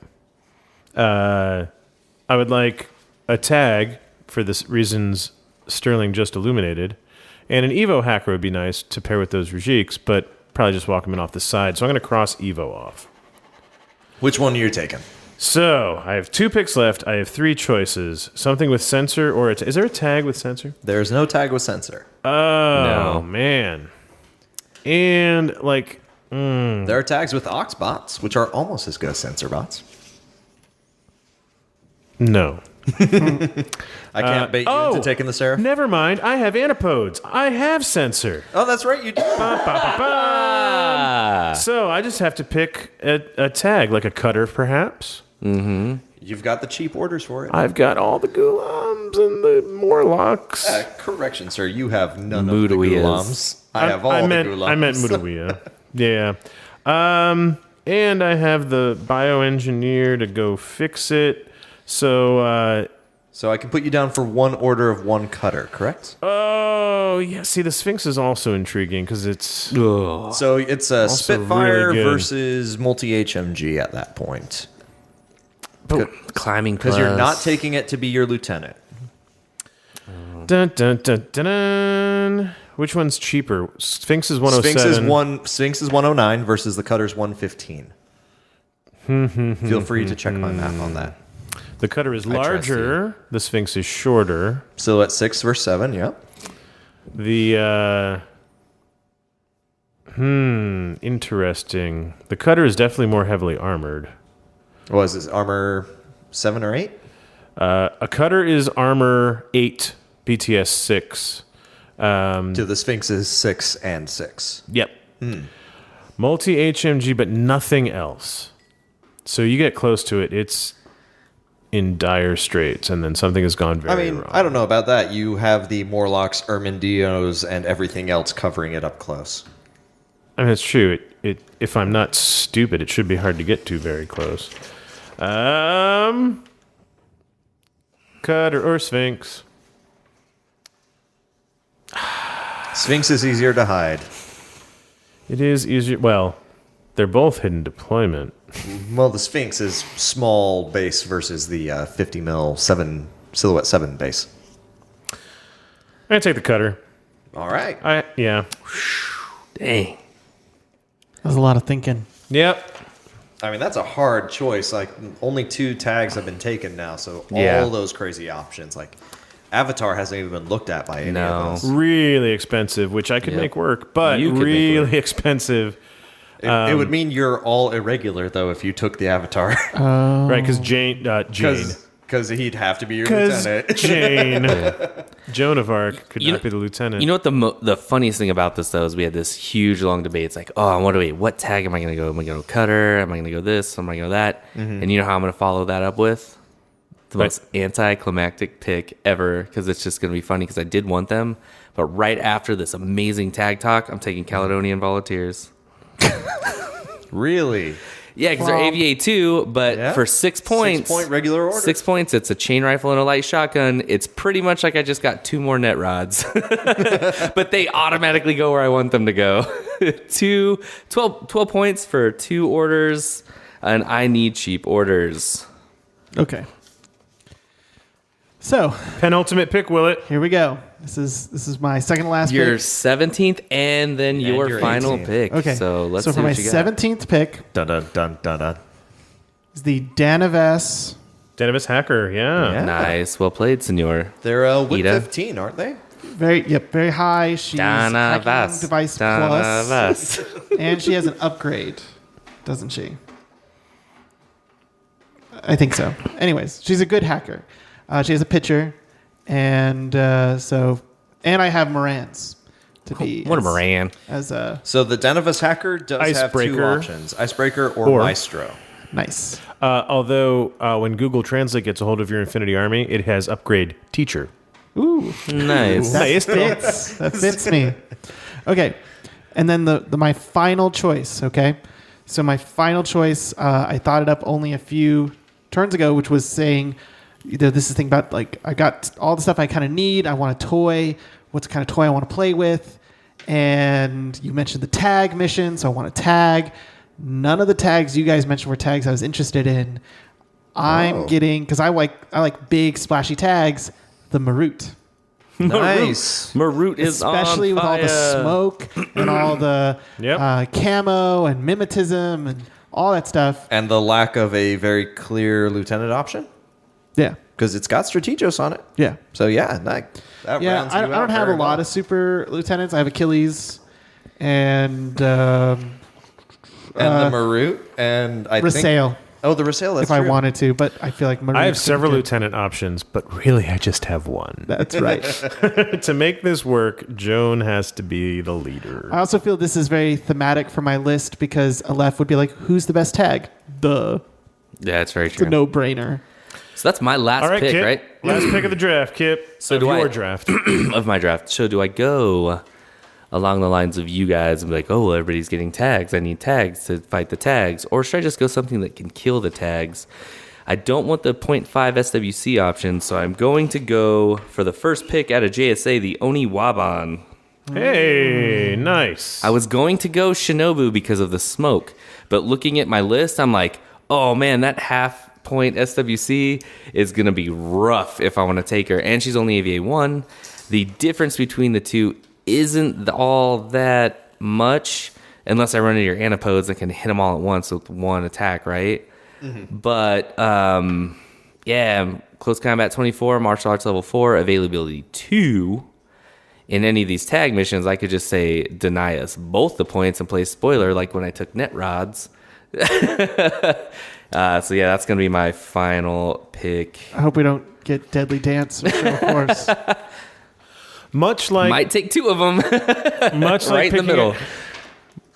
I would like a tag for the reasons Sterling just illuminated. And an Evo hacker would be nice to pair with those Rajiks, but probably just walk them in off the side. So I'm going to cross Evo off.
Which one are you taking?
So I have 2 picks left. I have 3 choices. Something with sensor or... is there a tag with sensor?
There's no tag with sensor.
Oh, man. And,
there are tags with Ox bots, which are almost as good as sensor bots.
No.
I can't bait you into taking the Seraph.
Never mind. I have antipodes. I have sensor.
Oh, that's right. You do.
So I just have to pick a tag, like a cutter, perhaps.
Mm-hmm.
You've got the cheap orders for it.
I've got all the Ghulams and the Morlocks.
Correction, sir. You have none of the Ghulams. I have all the Ghulams.
I meant Mudawiya. Yeah. And I have the bioengineer to go fix it. So I
can put you down for 1 order of 1 cutter, correct?
Oh, yeah. See, the Sphinx is also intriguing because it's...
So it's a Spitfire
really
versus multi-HMG at that point.
Climbing
Because you're not taking it to be your lieutenant.
Dun, dun, dun, dun, dun. Which one's cheaper? Sphinx is 107.
Sphinx is 109 versus the Cutter's 115. Feel free to check my math on that.
The Cutter is larger. The Sphinx is shorter.
Silhouette 6 versus 7, yep.
The interesting. The Cutter is definitely more heavily armored.
What is this, armor 7 or 8?
A Cutter is armor 8, BTS 6.
To the Sphinx is 6 and 6.
Yep. Multi HMG, but nothing else. So you get close to it, it's in dire straits, and then something has gone very wrong.
I don't know about that. You have the Morlocks, Ermindios, and everything else covering it up close.
I mean, it's true. It if I'm not stupid, it should be hard to get to very close. Cutter or Sphinx?
Sphinx is easier to hide.
It is easier. Well, they're both hidden deployment.
Well, the Sphinx is small base versus the 50 mil 7 silhouette 7 base.
I'm gonna take the Cutter.
All right.
Yeah.
Dang.
That was a lot of thinking.
Yep.
I mean, that's a hard choice. Like, only 2 tags have been taken now, so all those crazy options. Like, Avatar hasn't even been looked at by any of those.
Really expensive, which I could make work, but really expensive.
It would mean you're all irregular, though, if you took the Avatar.
Right, because Jane.
Because he'd have to be your lieutenant.
Jane. Joan of Arc could not be the lieutenant.
You know what the funniest thing about this, though, is we had this huge, long debate. It's like, what tag am I going to go? Am I going to go Cutter? Am I going to go this? Am I going to go that? Mm-hmm. And you know how I'm going to follow that up with? The most anticlimactic pick ever, because it's just going to be funny, because I did want them. But right after this amazing tag talk, I'm taking Caledonian Volunteers.
Really?
Yeah, because they're AVA 2, but for 6 points.
6 point regular order.
6 points, it's a chain rifle and a light shotgun. It's pretty much like I just got 2 more net rods. But they automatically go where I want them to go. 12 points for 2 orders, and I need cheap orders.
Okay. So,
penultimate pick, Willett.
Here we go. This is my second to last
Your
pick.
17th and then your final
18th.
pick.
Okay.
So let's
so
see
for my
what you got.
17th pick
Dun dun dun dun dun.
is the Danavis.
Danavis Hacker, yeah.
Nice. Well played, senor.
They're WIT
Ida.
15, aren't they?
Very high. She's hacking device plus, and she has an upgrade, doesn't she? I think so. Anyways, she's a good hacker. She has a pitcher, and and I have Morans to be.
What a Moran.
So the Danavis Hacker does have 2 options: Icebreaker or Maestro.
Nice.
Although when Google Translate gets a hold of your Infinity Army, it has upgrade teacher.
Ooh,
nice.
That fits me. Okay, and then my final choice. Okay, so my final choice, I thought it up only a few turns ago, which was saying, this is the thing about, like, I got all the stuff I kind of need. I want a toy. What's the kind of toy I want to play with? And you mentioned the tag mission, so I want a tag. None of the tags you guys mentioned were tags I was interested in. I'm getting, because I like big splashy tags, the Marut.
Nice.
Marut is
especially
on
with all the
fire.
smoke and all the camo and mimetism and all that stuff.
And the lack of a very clear lieutenant option?
Yeah.
Because it's got Strategos on it.
Yeah.
So, that
Yeah,
rounds
I
you
don't
out
have a
very
lot
well.
of super lieutenants. I have Achilles and
the Marut, and I think...
Rasail.
Oh, the Rasail, that's
if I
true.
wanted to, but I feel like Marut.
I have several lieutenant options, but really I just have one.
That's right.
To make this work, Joan has to be the leader.
I also feel this is very thematic for my list because Aleph would be like, who's the best tag?
Yeah, it's very
It's
true.
a no-brainer.
So that's my last
All right,
pick,
Kip.
right?
Last pick of the draft, Kip.
So
of
do
your
I-
draft.
Of my draft. So do I go along the lines of you guys and be like, oh, well, everybody's getting tags. I need tags to fight the tags. Or should I just go something that can kill the tags? I don't want the 0.5 SWC option, so I'm going to go for the first pick out of JSA, the Oni Waban.
Hey, nice.
I was going to go Shinobu because of the smoke, but looking at my list, I'm like, oh man, that half point SWC is going to be rough if I want to take her. And she's only AVA 1. The difference between the two isn't all that much unless I run into your antipodes and can hit them all at once with one attack, right? Mm-hmm. But, yeah, close combat 24, martial arts level 4, availability 2. In any of these tag missions, I could just say deny us both the points and play spoiler like when I took net rods. So yeah, that's going to be my final pick.
I hope we don't get Deadly Dance or Show of Force.
Much like...
Might take 2 of them.
Much like
right in the middle.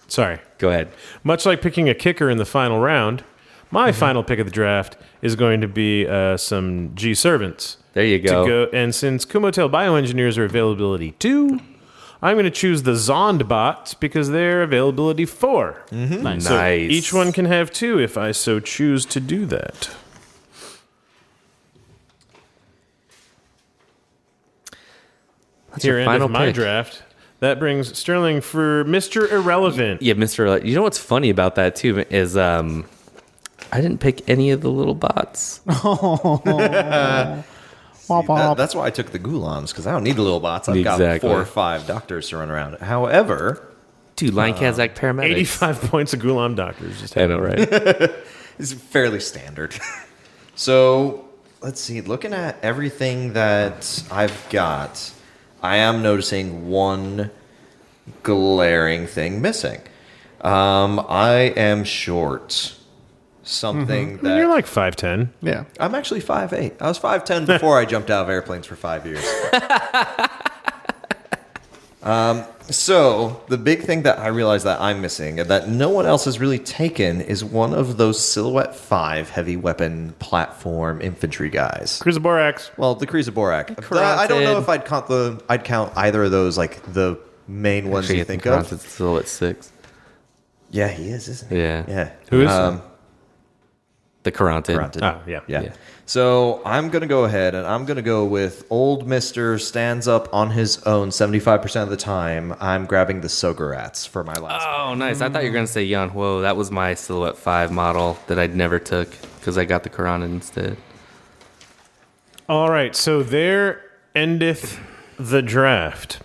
Sorry.
Go ahead.
Much like picking a kicker in the final round, my final pick of the draft is going to be some G servants.
There you go.
And since Kumotel bioengineers are availability 2, I'm going to choose the Zond bots because they're availability 4.
Mm-hmm. Nice.
So each one can have 2 if I so choose to do that.
That's
Here
your
endeth
final
my
pick.
draft. That brings Sterling for Mr. Irrelevant.
Yeah, Mr. Irrelevant. You know what's funny about that, too, is I didn't pick any of the little bots.
That's why I took the Ghulams, because I don't need the little bots. I've got 4 or 5 doctors to run around. However...
Dude, Line Kazakh paramedics.
85 points of Ghulam doctors. Just
I know, right?
It's fairly standard. So, let's see. Looking at everything that I've got, I am noticing one glaring thing missing. I am short. Something that...
You're like 5'10".
Yeah.
I'm actually 5'8". I was 5'10" before I jumped out of airplanes for 5 years. So, the big thing that I realize that I'm missing and that no one else has really taken is one of those Silhouette 5 heavy weapon platform infantry guys.
Chrysoborax.
Well, the Chrysoborax. I don't know if I'd count either of those like the main ones you think of.
It's Silhouette 6.
Yeah, he is, isn't he?
Yeah.
Yeah.
Who is
the Karantid.
Oh, yeah.
Yeah. So I'm going to go ahead and I'm going to go with old Mr. stands up on his own 75% of the time. I'm grabbing the Sogorats for my last
Oh, nice. I thought you were going to say Yan Huo. That was my Silhouette 5 model that I'd never took because I got the Karantid instead.
All right, so there endeth the draft.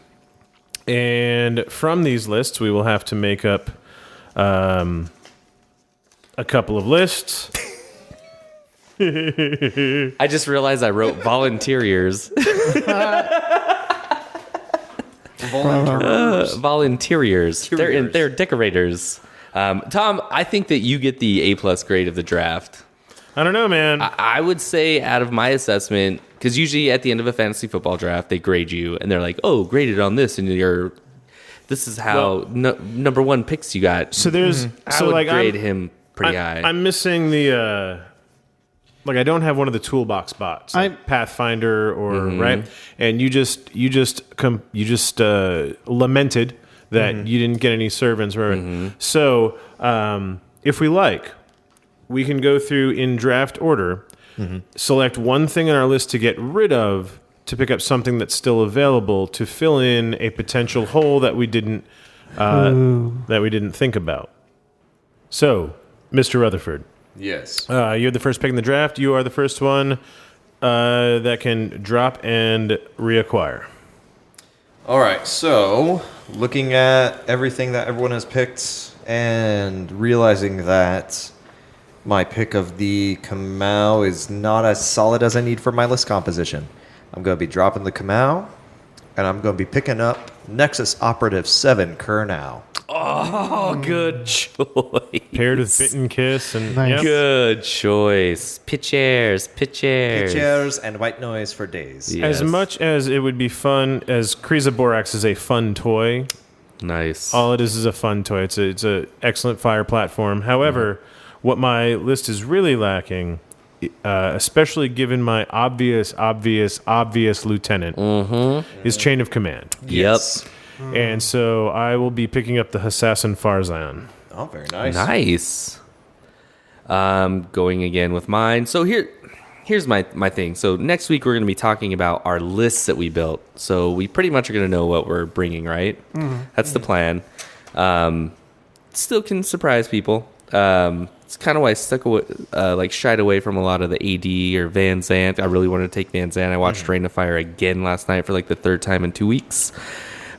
And from these lists, we will have to make up a couple of lists.
I just realized I wrote volunteers. Volunteers. They're decorators. Tom, I think that you get the A+ grade of the draft.
I don't know, man.
I would say out of my assessment, because usually at the end of a fantasy football draft, they grade you, and they're like, oh, graded on this, and this is how number 1 picks you got.
So there's...
I would grade him pretty high.
I'm missing the... I don't have one of the toolbox bots, like Pathfinder or right, and you just lamented that you didn't get any servants, right? So if we like, we can go through in draft order, select one thing on our list to get rid of, to pick up something that's still available to fill in a potential hole that we didn't think about. So, Mr. Rutherford.
Yes.
You're the first pick in the draft. You are the first one that can drop and reacquire.
All right. So, looking at everything that everyone has picked and realizing that my pick of the Kamau is not as solid as I need for my list composition, I'm going to be dropping the Kamau, and I'm going to be picking up Nexus Operative 7 Kurnow.
Oh, good choice.
Paired with Bit and Kiss. And
Nice.
Good choice. Pitchers.
Pictures and white noise for days.
Yes.
As much as it would be fun, as Chrysoborax is a fun toy,
Nice.
all it is a fun toy. It's a excellent fire platform. However, what my list is really lacking, especially given my obvious lieutenant, is Chain of Command.
Yep.
And so I will be picking up the Hassassin Farzan.
Oh, very nice.
Nice. Going again with mine. So here's my thing. So next week we're going to be talking about our lists that we built. So we pretty much are going to know what we're bringing, right? That's the plan. Still can surprise people. So it's kind of why I stuck away, shied away from a lot of the AD or Van Zandt. I really wanted to take Van Zandt. I watched Rain of Fire again last night for like the third time in 2 weeks.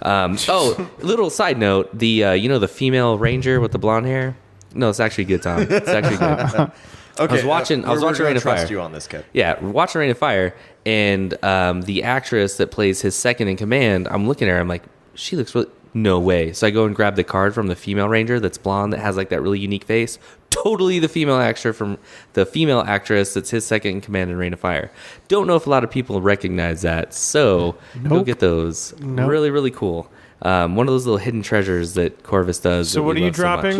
Little side note: the female ranger with the blonde hair. No, it's actually good, Tom. It's actually good.
Okay,
I was watching Rain of Fire.
Trust you on this, kid.
Yeah, watching Rain of Fire, and the actress that plays his second in command, I'm looking at her, I'm like, she looks really... No way. So I go and grab the card from the female ranger that's blonde, that has like that really unique face. Totally the female actress that's his second in command in Rain of Fire. Don't know if a lot of people recognize that, so go get those.
Nope.
Really, really cool. One of those little hidden treasures that Corvus does.
So what are you dropping?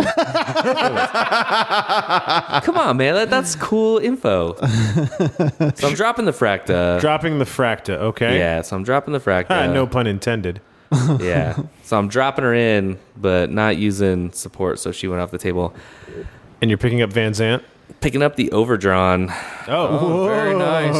Come on, man. That's cool info. So I'm dropping the Fracta.
Dropping the Fracta, okay.
Yeah, so I'm dropping the Fracta.
No pun intended.
Yeah. So I'm dropping her in, but not using support, so she went off the table.
And you're picking up Van Zandt?
Picking up the Overdrawn.
Oh, very nice.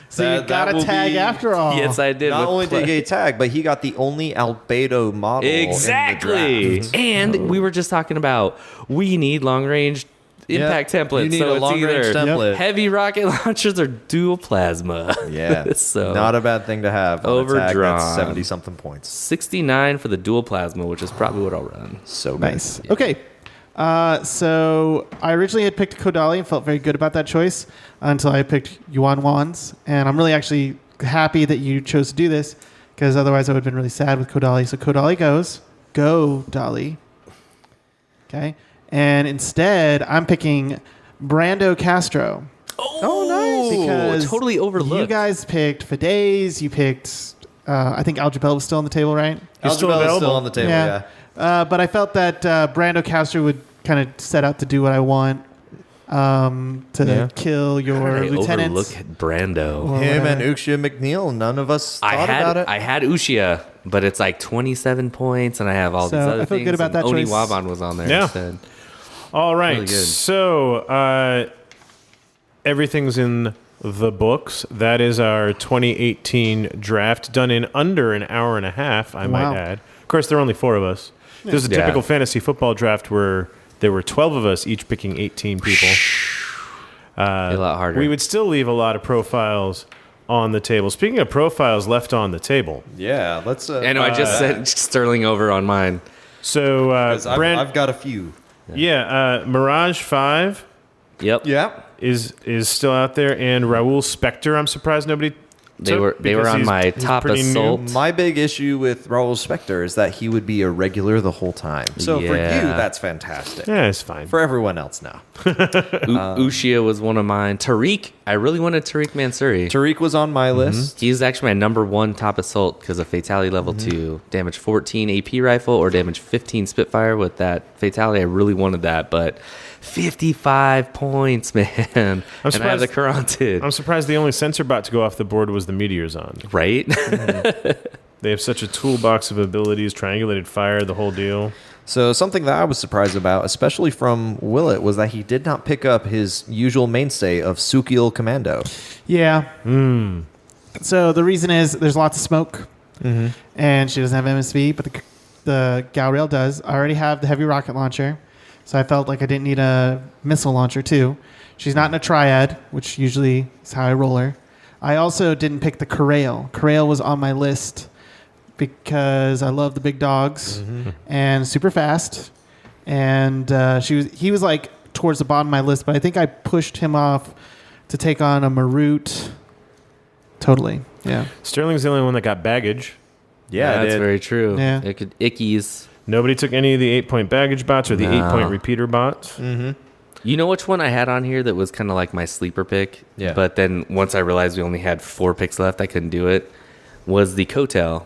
So you got a tag after all.
Yes, I did.
Not only did he get a tag, but he got the only albedo model.
Exactly.
In the draft.
And we were just talking about we need long range impact templates.
You need
so
a long range template.
Heavy rocket launchers or dual plasma.
Yeah.
So
not a bad thing to have.
Overdrawn.
70 something points.
69 for the dual plasma, which is probably what I'll run.
So
Nice.
good.
Okay. So I originally had picked Kodali and felt very good about that choice until I picked Yuan Wan's. And I'm really actually happy that you chose to do this because otherwise I would have been really sad with Kodali. So Kodali goes. Go, Dolly. Okay. And instead, I'm picking Brando Castro.
Oh, nice.
Because
totally overlooked.
You guys picked Fidesz. You picked, I think Algebel was still on the table, right?
Algebel is still on the table, yeah.
But I felt that Brando Castro would kind of set out to do what I want to kill your lieutenants.
Look at Brando.
Him and Uxia McNeil, none of us thought about it.
I had Uxia, but it's like 27 points, and I have all these other
I feel
things.
good about that
Oni
choice.
Waban was on there
Yeah.
instead.
All right.
Really good.
So everything's in the books. That is our 2018 draft, done in under an hour and a half, I might add. Of course, there are only 4 of us. There's a typical fantasy football draft where there were 12 of us, each picking 18 people.
A lot harder.
We would still leave a lot of profiles on the table. Speaking of profiles left on the table.
Yeah, let's...
I know, I just sent Sterling over on mine.
So,
I've got a few.
Yeah, Mirage 5
Yep.
Yeah.
is still out there, and Raul Spector, I'm surprised nobody
They were on my top assault.
My big issue with Raul Spector is that he would be a regular the whole time. So for you, that's fantastic.
Yeah, it's fine.
For everyone else, no.
Uxia was one of mine. Tariq, I really wanted Tariq Mansouri.
Tariq was on my list.
He's actually my number 1 top assault because of fatality level 2. Damage 14 AP rifle or damage 15 Spitfire with that fatality. I really wanted that, but 55 points, man. And I have the Caronted.
I'm surprised the only sensor bot to go off the board was the Meteor's on.
Right?
They have such a toolbox of abilities, triangulated fire, the whole deal.
So something that I was surprised about, especially from Willett, was that he did not pick up his usual mainstay of Sukiel Commando.
Yeah. So the reason is there's lots of smoke, and she doesn't have MSV, but the Galrail does. I already have the heavy rocket launcher, so I felt like I didn't need a missile launcher too. She's not in a triad, which usually is how I roll her. I also didn't pick the Corral. Corral was on my list because I love the big dogs and super fast. And he was like towards the bottom of my list, but I think I pushed him off to take on a Marut. Totally. Yeah.
Sterling's the only one that got baggage.
Yeah,
that's very true.
Yeah.
It could ickies.
Nobody took any of the 8-point baggage bots or the 8-point repeater bots.
You know which one I had on here that was kind of like my sleeper pick?
Yeah.
But then once I realized we only had 4 picks left, I couldn't do it. Was the Kotel.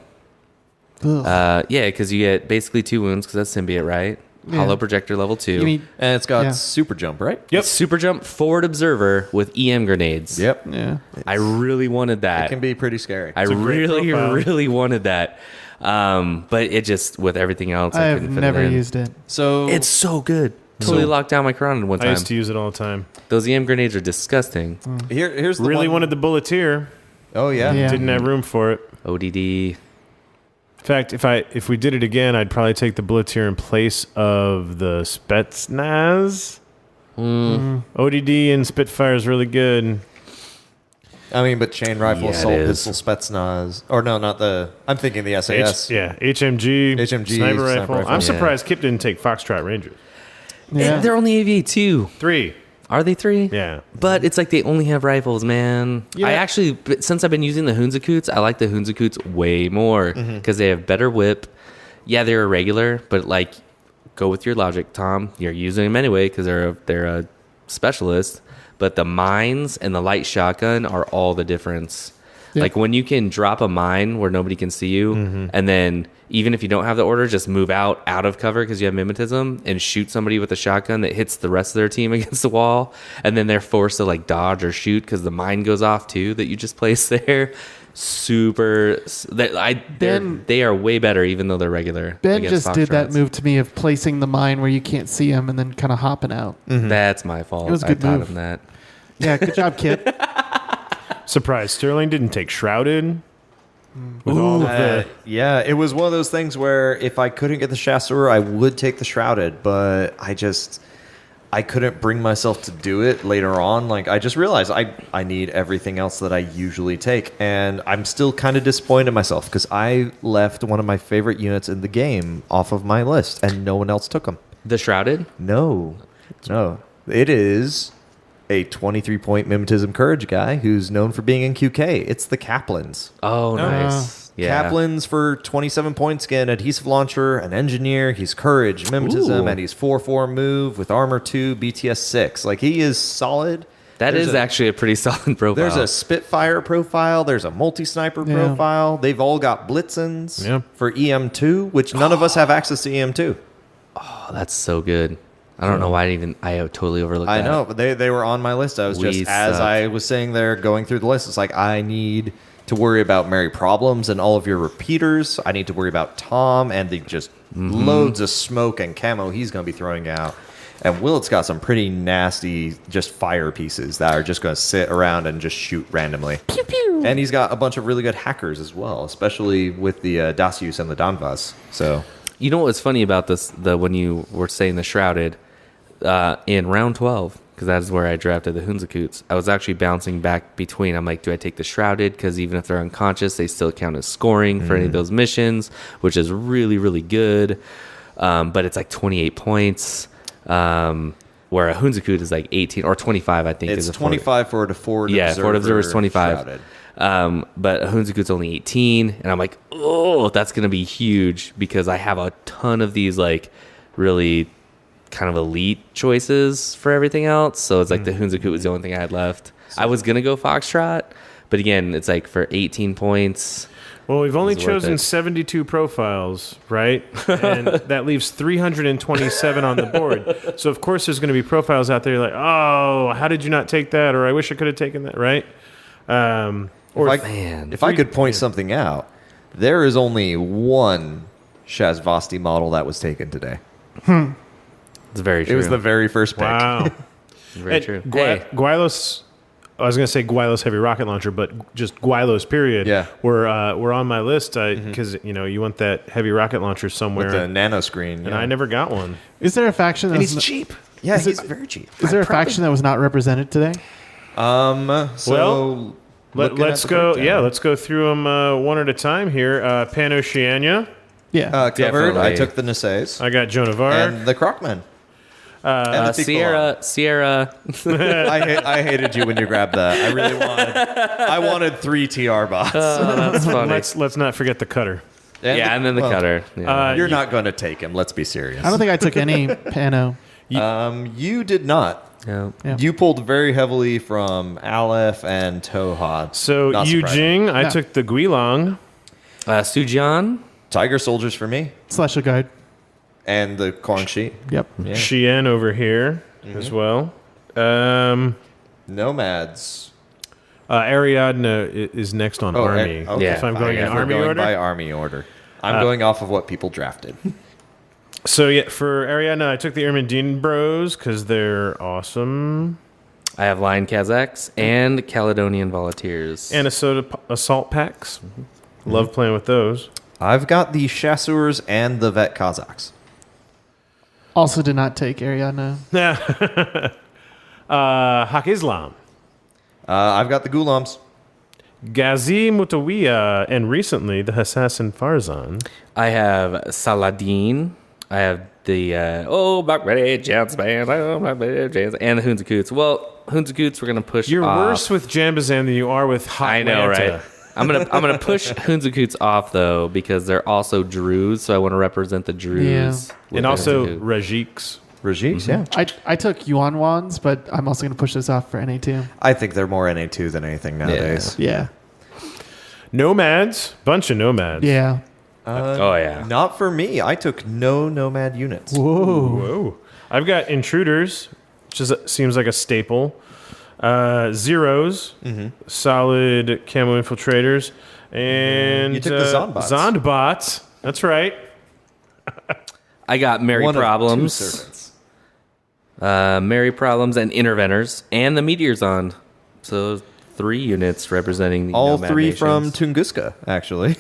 Yeah, because you get basically 2 wounds because that's symbiote, right?
Yeah.
Hollow projector level 2.
You mean,
And it's got super jump, right?
Yep.
Super jump forward observer with EM grenades.
Yep.
yeah.
I really wanted that.
It can be pretty scary.
I
a great
really,
profile.
really wanted that. But it just, with everything else, I
I've
couldn't fit
never
it in.
used it.
So
It's so good. Totally locked down my Caronid one
I
time.
used to use it all the time.
Those EM grenades are disgusting.
here's the
Really
one.
wanted the Bulleteer.
Oh yeah.
Yeah.
Didn't have room for it.
ODD.
In fact, if we did it again, I'd probably take the Bulleteer in place of the Spetsnaz. ODD and Spitfire is really good.
I mean, but chain rifle,
Yeah,
assault
it is.
pistol, Spetsnaz. Or no, not the... I'm thinking the SAS.
HMG,
HMG,
sniper rifle.
sniper rifle.
I'm surprised Kip didn't take Foxtrot Rangers.
Yeah.
They're only AV2.
3.
Are they 3?
Yeah.
But it's like they only have rifles, man.
Yeah.
I actually, but since I've been using the Hunzakoots, I like the Hunzakoots way more because they have better whip. Yeah, they're irregular, but like, go with your logic, Tom. You're using them anyway because they're a specialist. But the mines and the light shotgun are all the difference.
Yeah.
Like when you can drop a mine where nobody can see you, and then even if you don't have the order, just move out of cover because you have mimetism and shoot somebody with a shotgun that hits the rest of their team against the wall, and then they're forced to like dodge or shoot because the mine goes off too that you just placed there. They are way better even though they're regular.
Ben
against
just did that
Foxtrots.
move to me of placing the mine where you can't see him and then kind of hopping out.
That's my fault.
It was a
I
good
taught
move.
him that.
Yeah, good job, Kip.
Surprised Sterling didn't take Shrouded. With all of the...
Yeah, it was one of those things where if I couldn't get the Chasseur, I would take the Shrouded, but I couldn't bring myself to do it later on. Like, I just realized I need everything else that I usually take, and I'm still kind of disappointed in myself because I left one of my favorite units in the game off of my list, and no one else took them.
The Shrouded?
No. It is a 23-point Mimetism Courage guy who's known for being in QK. It's the Kaplans.
Oh, nice. Yeah.
Kaplans for 27 points again, adhesive launcher, an engineer, he's courage, mimetism,
Ooh.
and he's 4/4 move with armor 2, BTS 6. Like, he is solid.
That is actually a pretty solid profile.
There's a Spitfire profile, there's a multi-sniper profile. They've all got Blitzens for EM2, which none of us have access to EM2.
Oh, that's so good. I don't know why I totally overlooked that.
I know, but they were on my list. I was as I was sitting there going through the list, it's like, I need to worry about Merry Problems and all of your repeaters. I need to worry about Tom and the just loads of smoke and camo he's going to be throwing out. And Willett's got some pretty nasty just fire pieces that are just going to sit around and just shoot randomly. Pew, pew. And he's got a bunch of really good hackers as well, especially with the Dasius and the Danvas. So,
you know what's funny about this? When you were saying the Shrouded, in round 12, because that is where I drafted the Hunzakoots, I was actually bouncing back between. I'm like, do I take the Shrouded? Because even if they're unconscious, they still count as scoring for any of those missions, which is really, really good. But it's like 28 points, where a Hunzakoot is like 18 or 25, I think.
it's 25 for a forward observer.
Yeah, forward observer is 25.
Shrouded.
But a Hunzakoot's only 18, and I'm like, oh, that's going to be huge because I have a ton of these like really kind of elite choices for everything else. So it's like the Hunzakoot was the only thing I had left. I was going to go Foxtrot, but again, it's like for 18 points.
Well, we've only
Is it worth
chosen
it?
72 profiles, right? And that leaves 327 on the board. So, of course, there's going to be profiles out there like, oh, how did you not take that? Or I wish I could have taken that, right?
If I could point something out, there is only one Shazvasti model that was taken today.
It's very true.
It was the very first pick.
Wow.
Very true. Hey,
Guilos, I was going to say Guilos heavy rocket launcher, but just Guilos period.
Yeah.
Were on my list because you want that heavy rocket launcher somewhere.
With the nano screen.
And I never got one.
Is there a faction that
And
was
he's cheap.
Yeah,
Is
he's
it-
very cheap.
Is there a faction that was not represented today?
So
Let's go. Yeah, let's go through them one at a time here. Pan-Oceania.
Yeah.
covered.
Definitely.
I took the Nasays
I got Joan of Arc.
and the Crocmen. And the
Sierra.
I hated you when you grabbed that. I wanted 3 TR bots.
That's funny.
Let's not forget the cutter.
And then the cutter. Yeah.
You're not going to take him. Let's be serious.
I don't think I took any Pano.
You did not.
Yeah.
Yeah.
You pulled very heavily from Aleph and Tohad.
So
Not surprising.
Yujing, I
Yeah.
took the Guilong.
Sujian.
Tiger Soldiers for me.
Slash a guide.
And the Corn Sheet.
Yep.
Yeah.
Xi'an over here as well.
Nomads.
Ariadne is next on Army.
Okay.
Yeah.
If I'm going in
We're
Army
going
order.
by Army order. I'm going off of what people drafted.
So yeah, for Ariadne, I took the Ermendine Bros because they're awesome.
I have Lion Kazakhs and Caledonian Volunteers.
And assault packs. Love playing with those.
I've got the Chasseurs and the Vet Kazakhs.
Also did not take Ariadne.
Hak Islam,
I've got the Ghulams.
Ghazi Mutawiya, and recently the Assassin Farzan.
I have Saladin. I have the Blackberry Jans Band, Blackberry Jans, and the Hunzakoots. Well, Hunzakoots we're gonna push.
You're
off.
worse with Jambazan than you are with Hot
I know,
Lanta.
right? I'm gonna push Hunzakoots off though because they're also Druze, so I want to represent the Druze.
And also Rajiks.
Rajiks, yeah.
I took Yuan Wans, but I'm also going to push this off for NA2.
I think they're more NA2 than anything nowadays.
Yeah.
Nomads, bunch of nomads.
Yeah.
Oh yeah.
Not for me. I took no nomad units.
Whoa. I've got intruders, which seems like a staple. Zeros, solid camo infiltrators, and
You took the Zondbots.
Zondbots. That's right.
I got Merry
One of two
Problems,
servants.
Merry Problems, and Interventors, and the Meteor Zond. So 3 units representing the
All
nomad
3
nations.
from Tunguska, actually.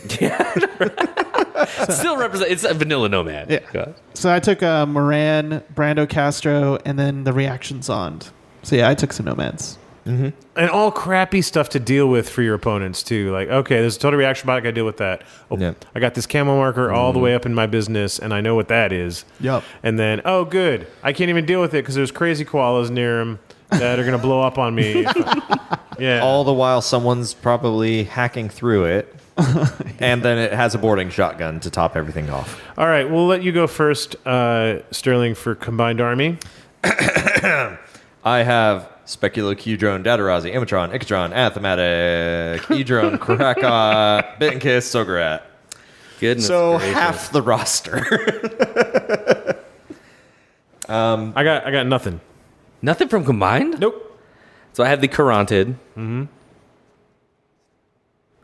Still represent. It's a vanilla nomad.
Yeah.
God.
So I took Moran, Brando Castro, and then the Reaction Zond. So yeah, I took some nomads.
And all crappy stuff to deal with for your opponents, too. Like, okay, there's a total reaction bot, I got to deal with that. Oh,
Yep.
I got this camo marker all the way up in my business, and I know what that is.
Yep.
And then, oh, good. I can't even deal with it because there's crazy koalas near them that are going to blow up on me. Yeah.
All the while, someone's probably hacking through it. And then it has a boarding shotgun to top everything off.
All right, we'll let you go first, Sterling, for Combined Army.
I have Speculo-Q-Drone, Datarazi, Imatron, Ikatron, Athematic, E-Drone, Karaka, Bit and Kiss, Sogarat.
Goodness
So
gracious.
half the roster.
I got nothing.
Nothing from Combined?
Nope.
So I have the Caronted. Mm-hmm.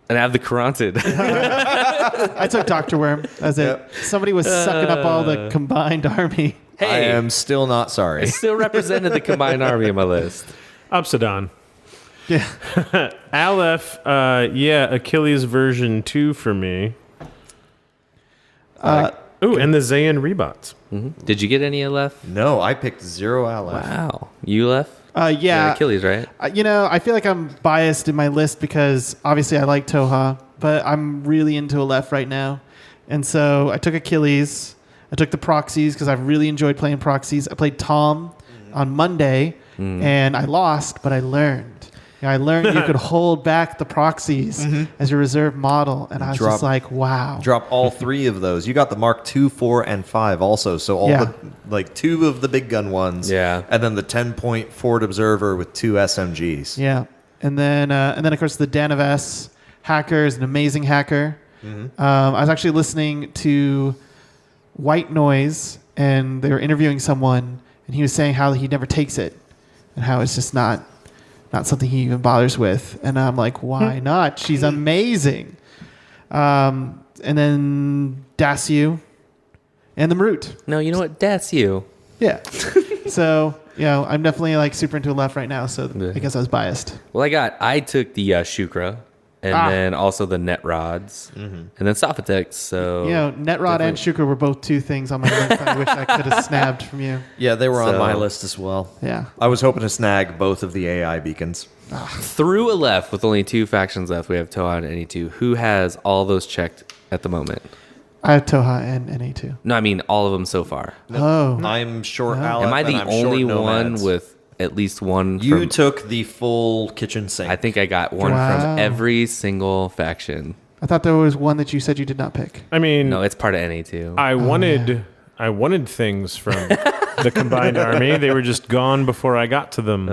And I have the Caronted.
I took Dr. Worm as it.
Yep.
Somebody was sucking up all the combined army.
I
Hey,
am still not
I
sorry.
still represented the Combined Army in my list.
Upsidon.
Yeah.
Aleph, Achilles version 2 for me. Ooh, and the Zayn Rebots.
Did you get any left?
No, I picked 0 Aleph.
Wow. You left?
Yeah.
Achilles, right?
I feel like I'm biased in my list because obviously I like Toha, but I'm really into Aleph right now. And so I took Achilles. I took the proxies because I've really enjoyed playing proxies. I played Tom on Monday, and I lost, but I learned. I learned you could hold back the proxies as your reserve model, and I was just like, wow.
Drop all 3 of those. You got the Mark 2, 4, and 5 also. So all the 2 of the big gun ones.
Yeah.
And then the 10-point Forward Observer with 2 SMGs.
Yeah, and then of course the Dan of S hacker is an amazing hacker. I was actually listening to White Noise, and they were interviewing someone, and he was saying how he never takes it, and how it's just not something he even bothers with. And I'm like, why not? She's amazing. And then Daciu and the Marut.
No, you know what? That's you.
Yeah. So, I'm definitely like super into left right now. So I guess I was biased.
Well, I took the Shukra, and then also the Net Rods, and then Sophatex. So
Netrod and Shukra were both 2 things on my list I wish I could have snabbed from you.
Yeah, they were on my list as well.
Yeah.
I was hoping to snag both of the AI beacons.
through a left with only 2 factions left, we have Toha and NE2. Who has all those checked at the moment?
I have Toha and NA2.
No, I mean all of them so far.
Oh.
I'm short Aleph.
Am I the
and I'm short
only one
Nomads.
with at least one?
You
from,
took the full kitchen sink.
I think I got one
Wow.
from every single faction.
I thought there was one that you said you did not pick.
I mean,
No, it's part of NE2.
I wanted things from the Combined Army. They were just gone before I got to them.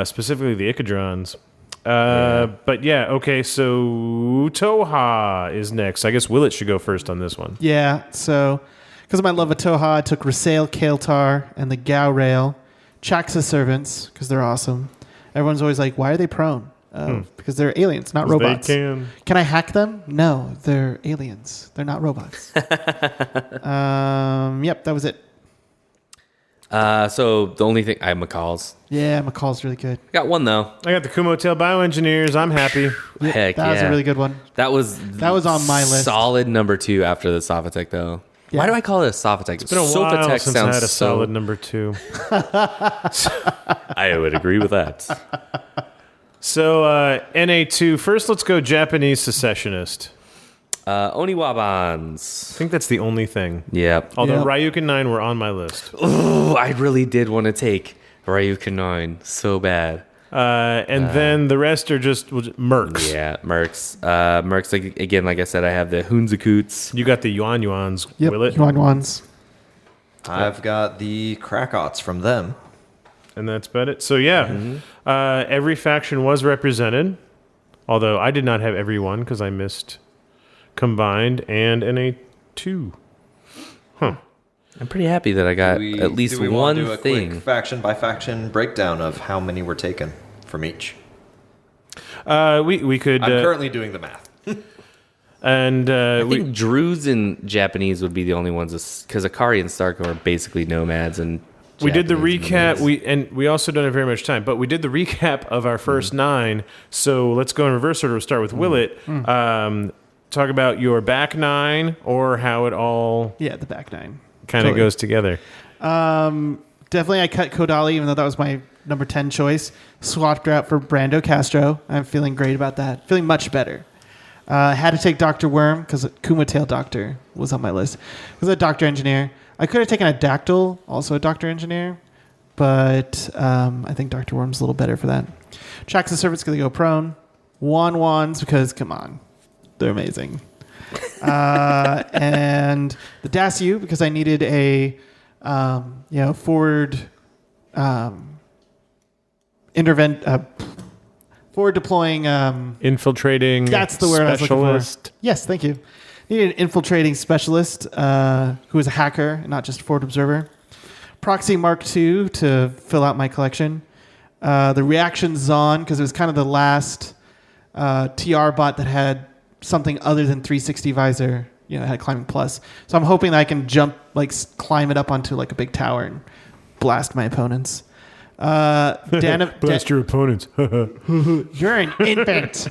Specifically the Icadrons. But okay, so Toha is next. I guess Willett should go first on this one.
Yeah, so because of my love of Toha, I took Rasail, Kael'tar, and the Gao Rail. Chaxa servants, because they're awesome. Everyone's always like, why are they prone? Because they're aliens, not robots.
They can.
Can I hack them? No, they're aliens. They're not robots. Yep, that was it.
So the only thing I have McCall's.
Yeah, McCall's really good.
Got one though.
I got the Kumotail Bioengineers. I'm happy.
Heck
That was a really good one.
That was
on my list.
Solid number 2 after the Sophatex though. Why do I call it a Sophatech?
It's been a while since I had a solid number 2.
I would agree with that.
So, NA2. First, let's go Japanese secessionist.
Oniwabans.
I think that's the only thing.
Yep.
Although Ryukin 9 were on my list.
Oh, I really did want to take Ryukin 9 so bad.
And then the rest are just mercs.
Yeah, mercs. Mercs, like I said, I have the Hunzakuts.
You got the Yuan-Yuans,
Yep,
Willett.
Yuan-Yuans.
I've got the Krakauts from them.
And that's about it. So, every faction was represented. Although I did not have every one because I missed Combined and NA2. Huh.
I'm pretty happy that I got at least one
do a
thing.
Quick faction by faction breakdown of how many were taken from each.
We could.
I'm currently doing the math.
And
I think Druids in Japanese would be the only ones because Akari and Starko are basically nomads and.
We did the
Japanese
recap.
nomads.
We also don't have very much time, but we did the recap of our first 9. So let's go in reverse order. We'll start with Willett. Talk about your back 9 or how it all
Yeah, the back 9.
kind of goes together.
Definitely, I cut Kodali, even though that was my number 10 choice. Swapped her out for Brando Castro. I'm feeling great about that. Feeling much better. Had to take Dr. Worm because Kuma Tail Doctor was on my list. It was a Doctor Engineer. I could have taken a Dactyl, also a Doctor Engineer, but I think Dr. Worm's a little better for that. Tracks of Servants going to go prone. Wands because, come on, they're amazing. And the Dasu because I needed a forward forward deploying
Infiltrating.
That's the word
specialist.
I was looking for. Yes, thank you. Needed an infiltrating specialist who is a hacker and not just a forward observer. Proxy Mark II to fill out my collection. The Reaction Zon because it was kind of the last TR bot that had something other than 360 visor. It had climbing plus. So I'm hoping that I can climb it up onto like a big tower and blast my opponents.
Blast your opponents.
You're an infant.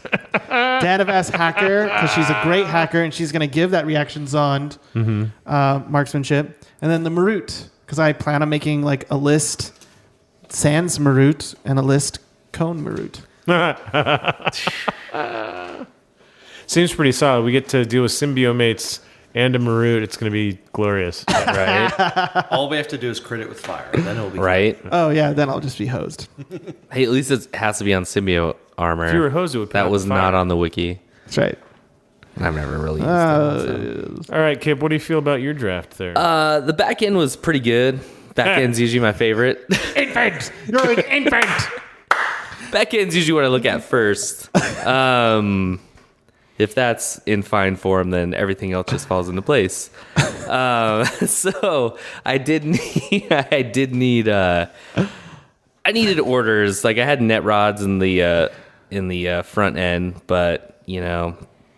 Danavas hacker because she's a great hacker and she's going to give that reaction zond marksmanship. And then the Marut because I plan on making like a list Sans Marut and a list Cone Marut.
Seems pretty solid. We get to deal with symbiomates and a Marut. It's going to be glorious.
Right?
All we have to do is crit it with fire, and then it'll be
Right?
Oh yeah, then I'll just be hosed.
Hey, at least it has to be on symbiote armor.
If you were hosed, it would put out
That was
the fire.
not on the wiki.
That's right.
I've never really used that.
All right, Kip, what do you feel about your draft there?
The back end was pretty good. Back end's usually my favorite.
Infant! You're an infant!
Back end's usually what I look at first. If that's in fine form, then everything else just falls into place. So I needed orders. Like I had net rods in the front end, but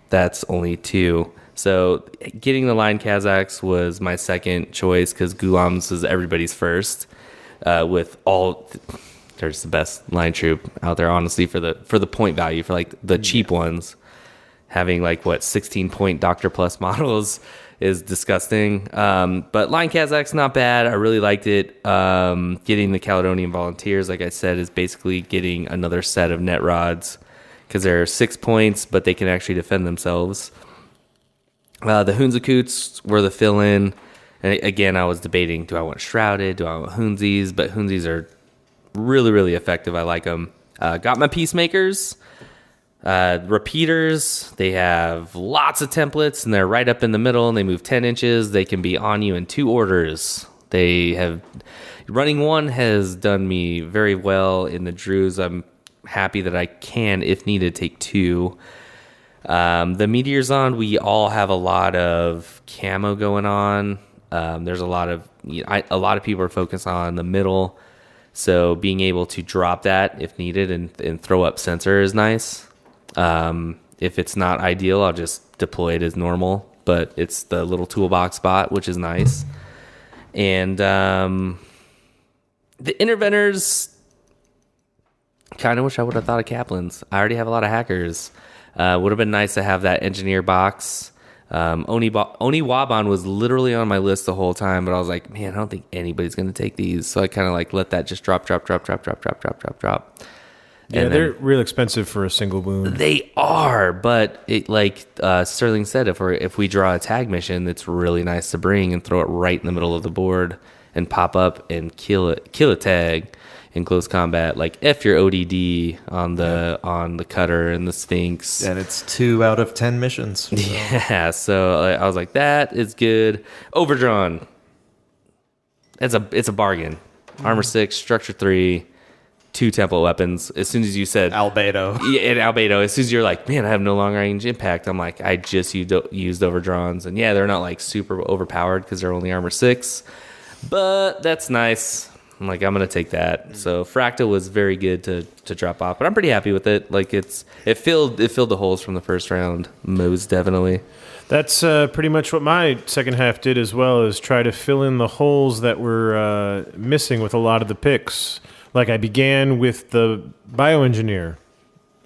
that's only 2. So getting the line Kazakhs was my second choice because Gulams is everybody's first. There's the best line troop out there, honestly, for the point value for like the cheap ones. Having 16-point Doctor Plus models is disgusting. But Line Kazakh's not bad. I really liked it. Getting the Caledonian Volunteers, like I said, is basically getting another set of net rods because they're 6 points, but they can actually defend themselves. The Hunzakuts were the fill-in. And again, I was debating, do I want Shrouded? Do I want Hunzies? But Hunzies are really, really effective. I like them. Got my Peacemakers. Repeaters, they have lots of templates and they're right up in the middle and they move 10 inches. They can be on you in 2 orders. Running 1 has done me very well in the Druze. I'm happy that I can, if needed, take 2. The Meteors on, we all have a lot of camo going on. There's a lot of people are focused on the middle. So being able to drop that if needed and throw up sensor is nice. If it's not ideal, I'll just deploy it as normal, but it's the little toolbox spot, which is nice. And the Interventors, kind of wish I would have thought of Kaplans. I already have a lot of hackers. Would have been nice to have that engineer box. Oni Waban was literally on my list the whole time, but I was like, man, I don't think anybody's going to take these. So I kind of like let that just drop.
Yeah,
And
they're
then,
real expensive for a single wound.
they are, but it like Sterling said, if we draw a tag mission, it's really nice to bring and throw it right in the middle of the board and pop up and kill a tag in close combat. Like F your ODD on the cutter and the Sphinx.
And it's 2 out of 10 missions. So.
Yeah, so I was like, that is good. Overdrawn. It's a bargain. Armor 6, structure 3. 2 temple weapons. As soon as you said
Albedo.
Yeah, in Albedo, as soon as you're like, man, I have no long range impact, I'm like, I just used overdrawns. And yeah, they're not like super overpowered because they're only armor 6, but that's nice. I'm like, I'm gonna take that. So Fracta was very good to drop off, but I'm pretty happy with it. Like it filled the holes from the first round, most definitely.
That's pretty much what my second half did as well, is try to fill in the holes that were missing with a lot of the picks. Like I began with the bioengineer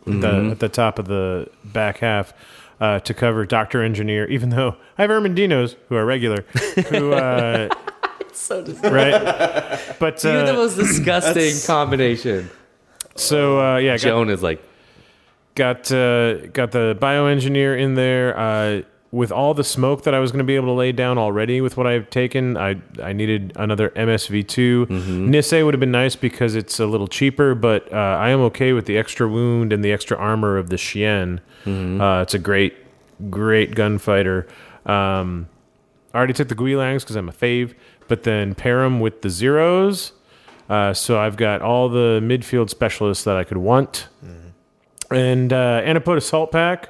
at the top of the back half to cover Dr. Engineer, even though I have Ermendinos, who are regular, who...
So disgusting.
Right? But,
you're the most disgusting combination.
So, yeah.
Joan is like...
Got the bioengineer in there. With all the smoke that I was going to be able to lay down already with what I've taken, I needed another MSV2. Nisei would have been nice because it's a little cheaper, but I am okay with the extra wound and the extra armor of the Xian. It's a great gunfighter. I already took the Guilangs because I'm a fave, but then pair them with the Zeros. So I've got all the midfield specialists that I could want. And I put Assault Pack.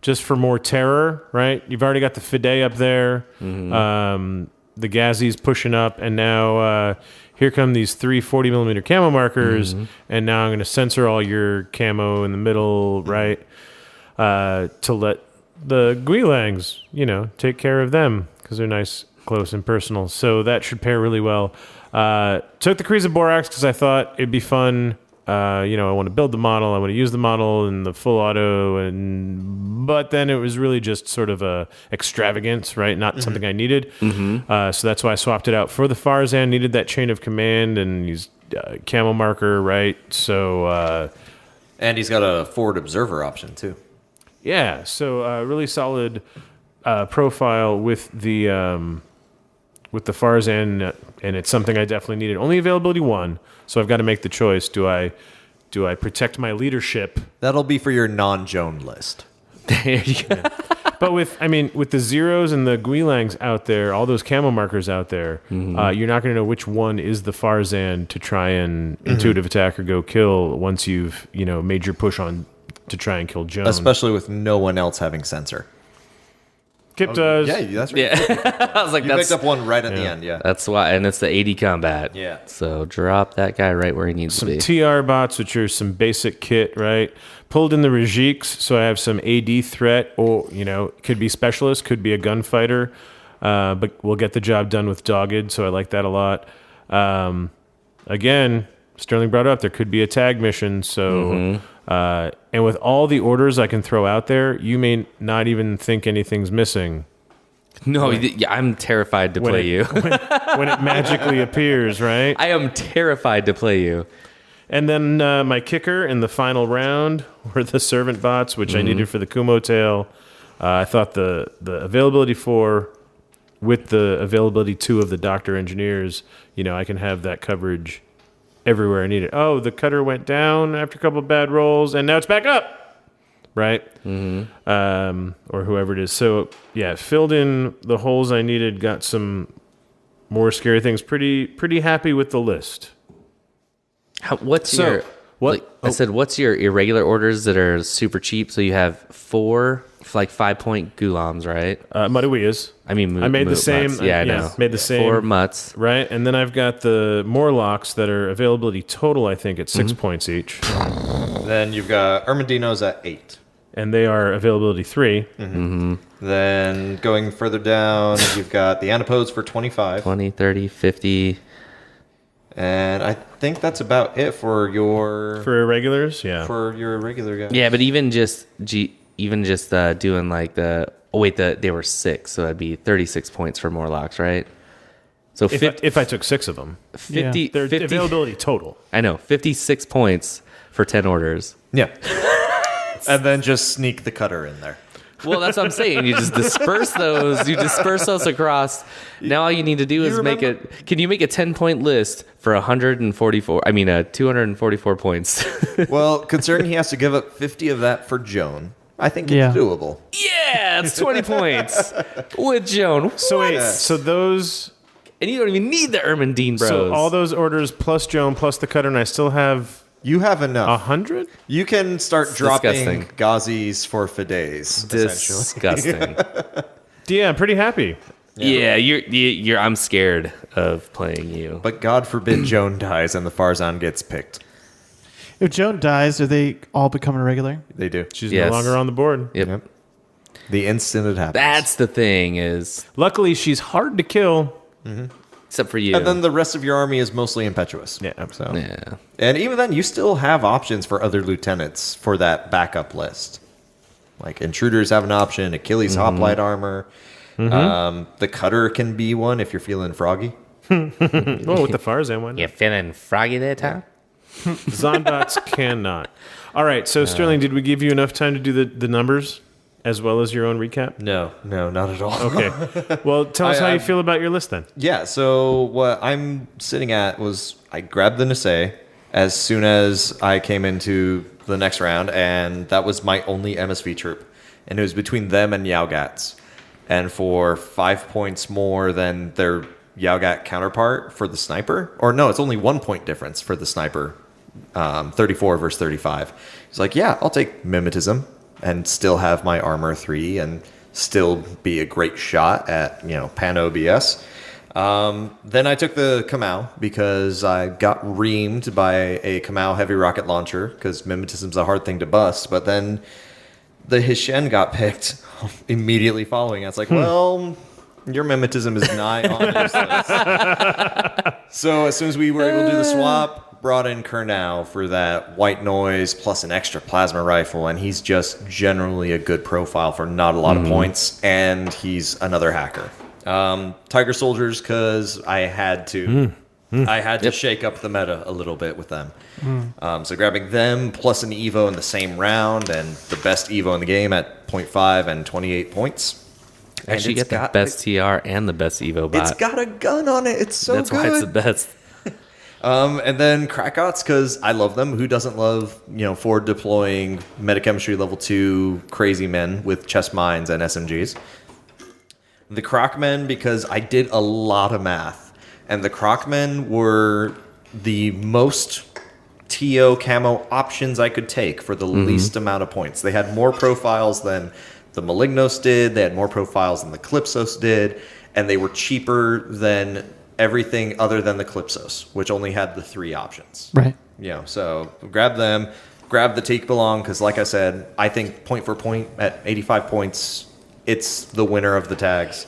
Just for more terror, right? You've already got the Fide up there. The Ghazi's pushing up. And now here come these 3 40mm camo markers. And now I'm going to censor all your camo in the middle, right? To let the Guilangs, take care of them because they're nice, close, and personal. So that should pair really well. Took the Kryza Borax because I thought it'd be fun. I want to build the model. I want to use the model in the full auto, but then it was really just sort of a extravagance, right? Not something I needed. So that's why I swapped it out for the Farzan. Needed that chain of command and used camo marker, right? So
and he's got a forward observer option too.
Yeah, so really solid profile with the Farzan, and it's something I definitely needed. Only availability 1. So I've got to make the choice. Do I protect my leadership?
That'll be for your non-Joan list.
There you go.
But with the Zeros and the Guilangs out there, all those camo markers out there, you're not going to know which one is the Farzan to try and intuitive attack or go kill once you've made your push on to try and kill Joan.
Especially with no one else having sensor.
Kip does.
Yeah, that's right.
Yeah. I was like,
you picked up one right at the end, yeah.
That's why, and it's the 80 combat.
Yeah.
So drop that guy right where he needs to be.
Some TR bots, which are some basic kit, right? Pulled in the Rajiks, so I have some AD threat, or, could be specialist, could be a gunfighter, but we'll get the job done with Dogged, so I like that a lot. Again, Sterling brought up, there could be a tag mission, so... and with all the orders I can throw out there, you may not even think anything's missing.
No, I'm terrified to play you.
when it magically appears, right?
I am terrified to play you.
And then my kicker in the final round were the servant bots, which I needed for the Kumo tail. I thought the availability 4 with the availability 2 of the Doctor Engineers, I can have that coverage everywhere I need it. Oh, the cutter went down after a couple of bad rolls, and now it's back up, right? Or whoever it is. So, yeah, filled in the holes I needed, got some more scary things. Pretty happy with the list.
What's your irregular orders that are super cheap? So you have 4 like 5-point Gulams, right?
Madawias.
I mean,
I made the same.
Mutts. Yeah, I know.
Made the same.
4 mutts,
right? And then I've got the Morlocks that are availability total, I think, at 6 points each.
Then you've got Ermendinos at 8.
And they are availability 3.
Then going further down, you've got the Anapodes for 25.
20, 30, 50.
And I think that's about it for your...
For irregulars, yeah.
For your irregular guy.
Yeah, but even just doing like the Oh, wait, they were 6, so that'd be 36 points for Morlocks, right? So
If I took 6 of them.
50,
Their
50
availability total.
I know, 56 points for 10 orders.
Yeah. And then just sneak the cutter in there.
Well, that's what I'm saying. You just disperse those. You disperse those across. Now all you need to do is make it. Can you make a 10-point list for 244 points?
Well, considering he has to give up 50 of that for Joan, I think it's doable.
Yeah, it's 20 points with Joan.
So wait, so those...
And you don't even need the Ermendine Bros.
So all those orders plus Joan plus the cutter, and I still have...
You have enough.
100?
You can start dropping
disgusting.
Ghazi's for Fidesz.
Disgusting.
Yeah, I'm pretty happy.
Yeah, you're. I'm scared of playing you.
But God forbid Joan dies and the Farzan gets picked.
If Joan dies, do they all become irregular?
They do.
She's no longer on the board.
Yep.
The instant it happens.
That's the thing is...
Luckily, she's hard to kill.
Except for you.
And then the rest of your army is mostly impetuous.
Yeah.
So.
Yeah.
And even then, you still have options for other lieutenants for that backup list. Like intruders have an option, Achilles hoplite armor. The cutter can be one if you're feeling froggy.
Oh, with the Farzan one.
You feeling froggy there, Tom?
Zonbots cannot. All right, so Sterling, did we give you enough time to do the numbers as well as your own recap?
No, not at all.
Okay. Well, tell us how you feel about your list then.
Yeah, so what I'm sitting at was I grabbed the Nisei as soon as I came into the next round, and that was my only MSV troop. And it was between them and Yaogats. And for 5 points more than their Yaogat counterpart for the sniper, or no, it's only 1 point difference for the sniper, 34 versus 35. He's like, yeah, I'll take Mimetism and still have my armor 3 and still be a great shot at, pan OBS. Then I took the Kamau because I got reamed by a Kamau heavy rocket launcher because Mimetism's a hard thing to bust. But then the Hishen got picked immediately following. I was like, well, your Mimetism is nigh on this list. So as soon as we were able to do the swap, brought in Kernau for that white noise plus an extra plasma rifle, and he's just generally a good profile for not a lot of points, and he's another hacker. Tiger Soldiers, because I had to shake up the meta a little bit with them. So grabbing them plus an Evo in the same round, and the best Evo in the game at 0.5 and 28 points.
Actually, get the best TR and the best Evo bot.
It's got a gun on it. It's so
That's
good.
why it's the best.
And then Krakats, because I love them. Who doesn't love, forward deploying metachemistry level 2 crazy men with chest mines and SMGs? The Krokmen, because I did a lot of math. And the Krokmen were the most TO camo options I could take for the least amount of points. They had more profiles than the Malignos did. They had more profiles than the Calypsos did. And they were cheaper than everything other than the Calypsos, which only had the 3 options.
Right.
So grab them, grab the Take Belong, because like I said, I think point for point at 85 points, it's the winner of the tags.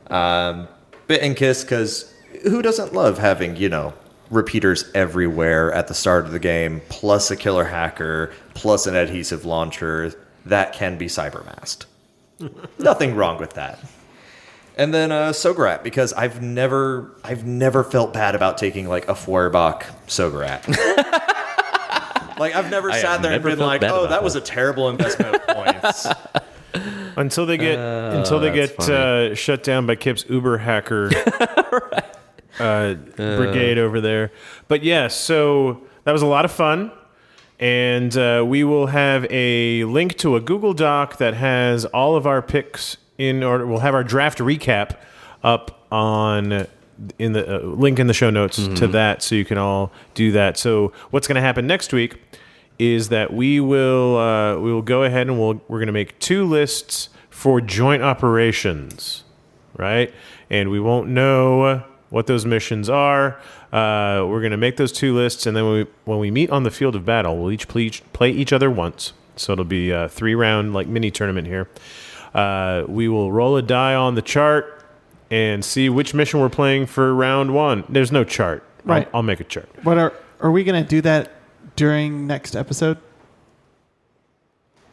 Bit and Kiss, because who doesn't love having, repeaters everywhere at the start of the game, plus a killer hacker, plus an adhesive launcher that can be cybermasked. Nothing wrong with that. And then Sogarat, because I've never felt bad about taking like a Feuerbach Sogarat. Like I've never sat there and been like, "Oh, that was a terrible investment of points."
Until they get shut down by Kip's Uber hacker brigade over there. But yeah, so that was a lot of fun. And we will have a link to a Google Doc that has all of our picks in order. We'll have our draft recap up in the link in the show notes to that, so you can all do that. So what's going to happen next week is that we will go ahead and we're going to make 2 lists for joint operations, right? And we won't know what those missions are. We're going to make those 2 lists, and then when we meet on the field of battle, we'll each play each other once. So it'll be a 3-round like mini tournament here. We will roll a die on the chart and see which mission we're playing for round 1. There's no chart.
Right.
I'll make a chart.
What are we going to do that during next episode?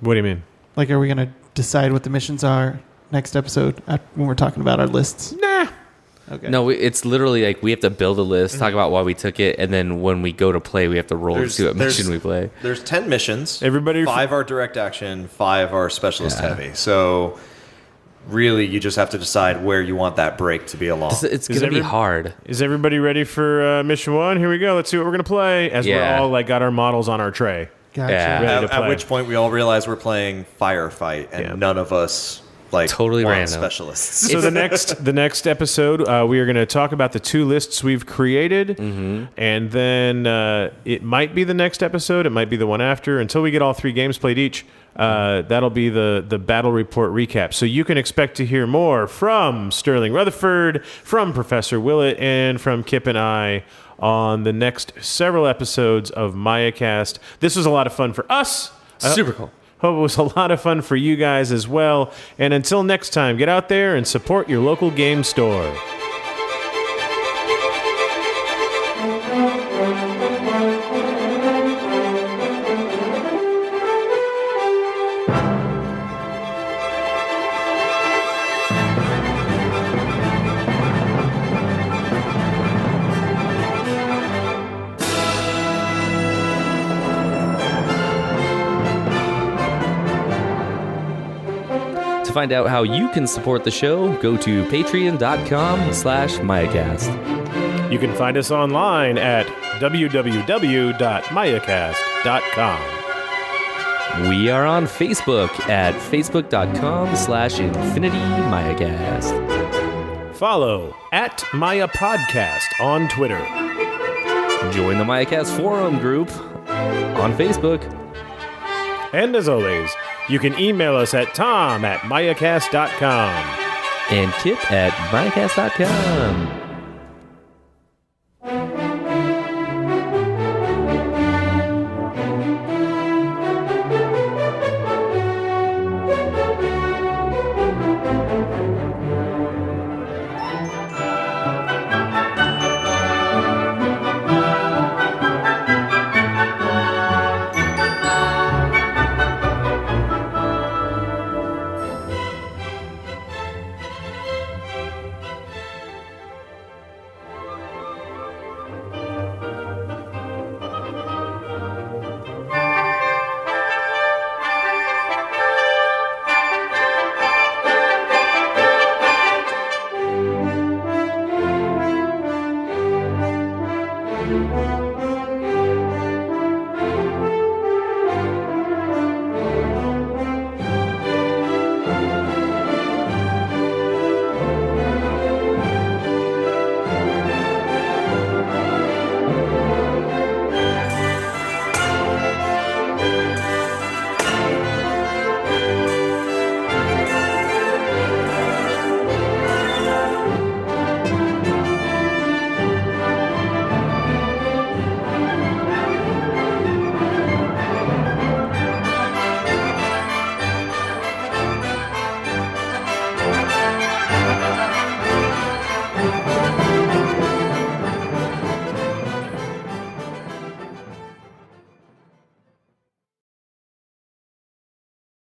What do you mean?
Like, are we going to decide what the missions are next episode when we're talking about our lists?
Nah.
Okay.
No, it's literally like we have to build a list, talk about why we took it, and then when we go to play, we have to roll to see what mission we play.
There's 10 missions.
Everybody,
5 are direct action, 5 are specialist heavy. So really, you just have to decide where you want that break to be along.
It's going to be hard.
Is everybody ready for mission 1? Here we go. Let's see what we're going to play as we're all like got our models on our tray.
Gotcha.
Yeah.
Ready to
At
play.
which point we all realize we're playing firefight, and none of us
Totally
want
random.
specialists.
So the next episode, we are going to talk about the 2 lists we've created, and then it might be the next episode, it might be the one after. Until we get all 3 games played each, that'll be the battle report recap. So you can expect to hear more from Sterling Rutherford, from Professor Willett, and from Kip and I on the next several episodes of MayaCast. This was a lot of fun for us.
Super cool.
Hope it was a lot of fun for you guys as well. And until next time, get out there and support your local game store.
To find out how you can support the show, go to patreon.com/MayaCast.
You can find us online at www.mayacast.com.
We are on Facebook at facebook.com/InfinityMayaCast.
Follow at Maya Podcast on Twitter.
Join the MayaCast forum group on Facebook.
And as always, you can email us at tom@mayacast.com.
And Kip at MayaCast.com.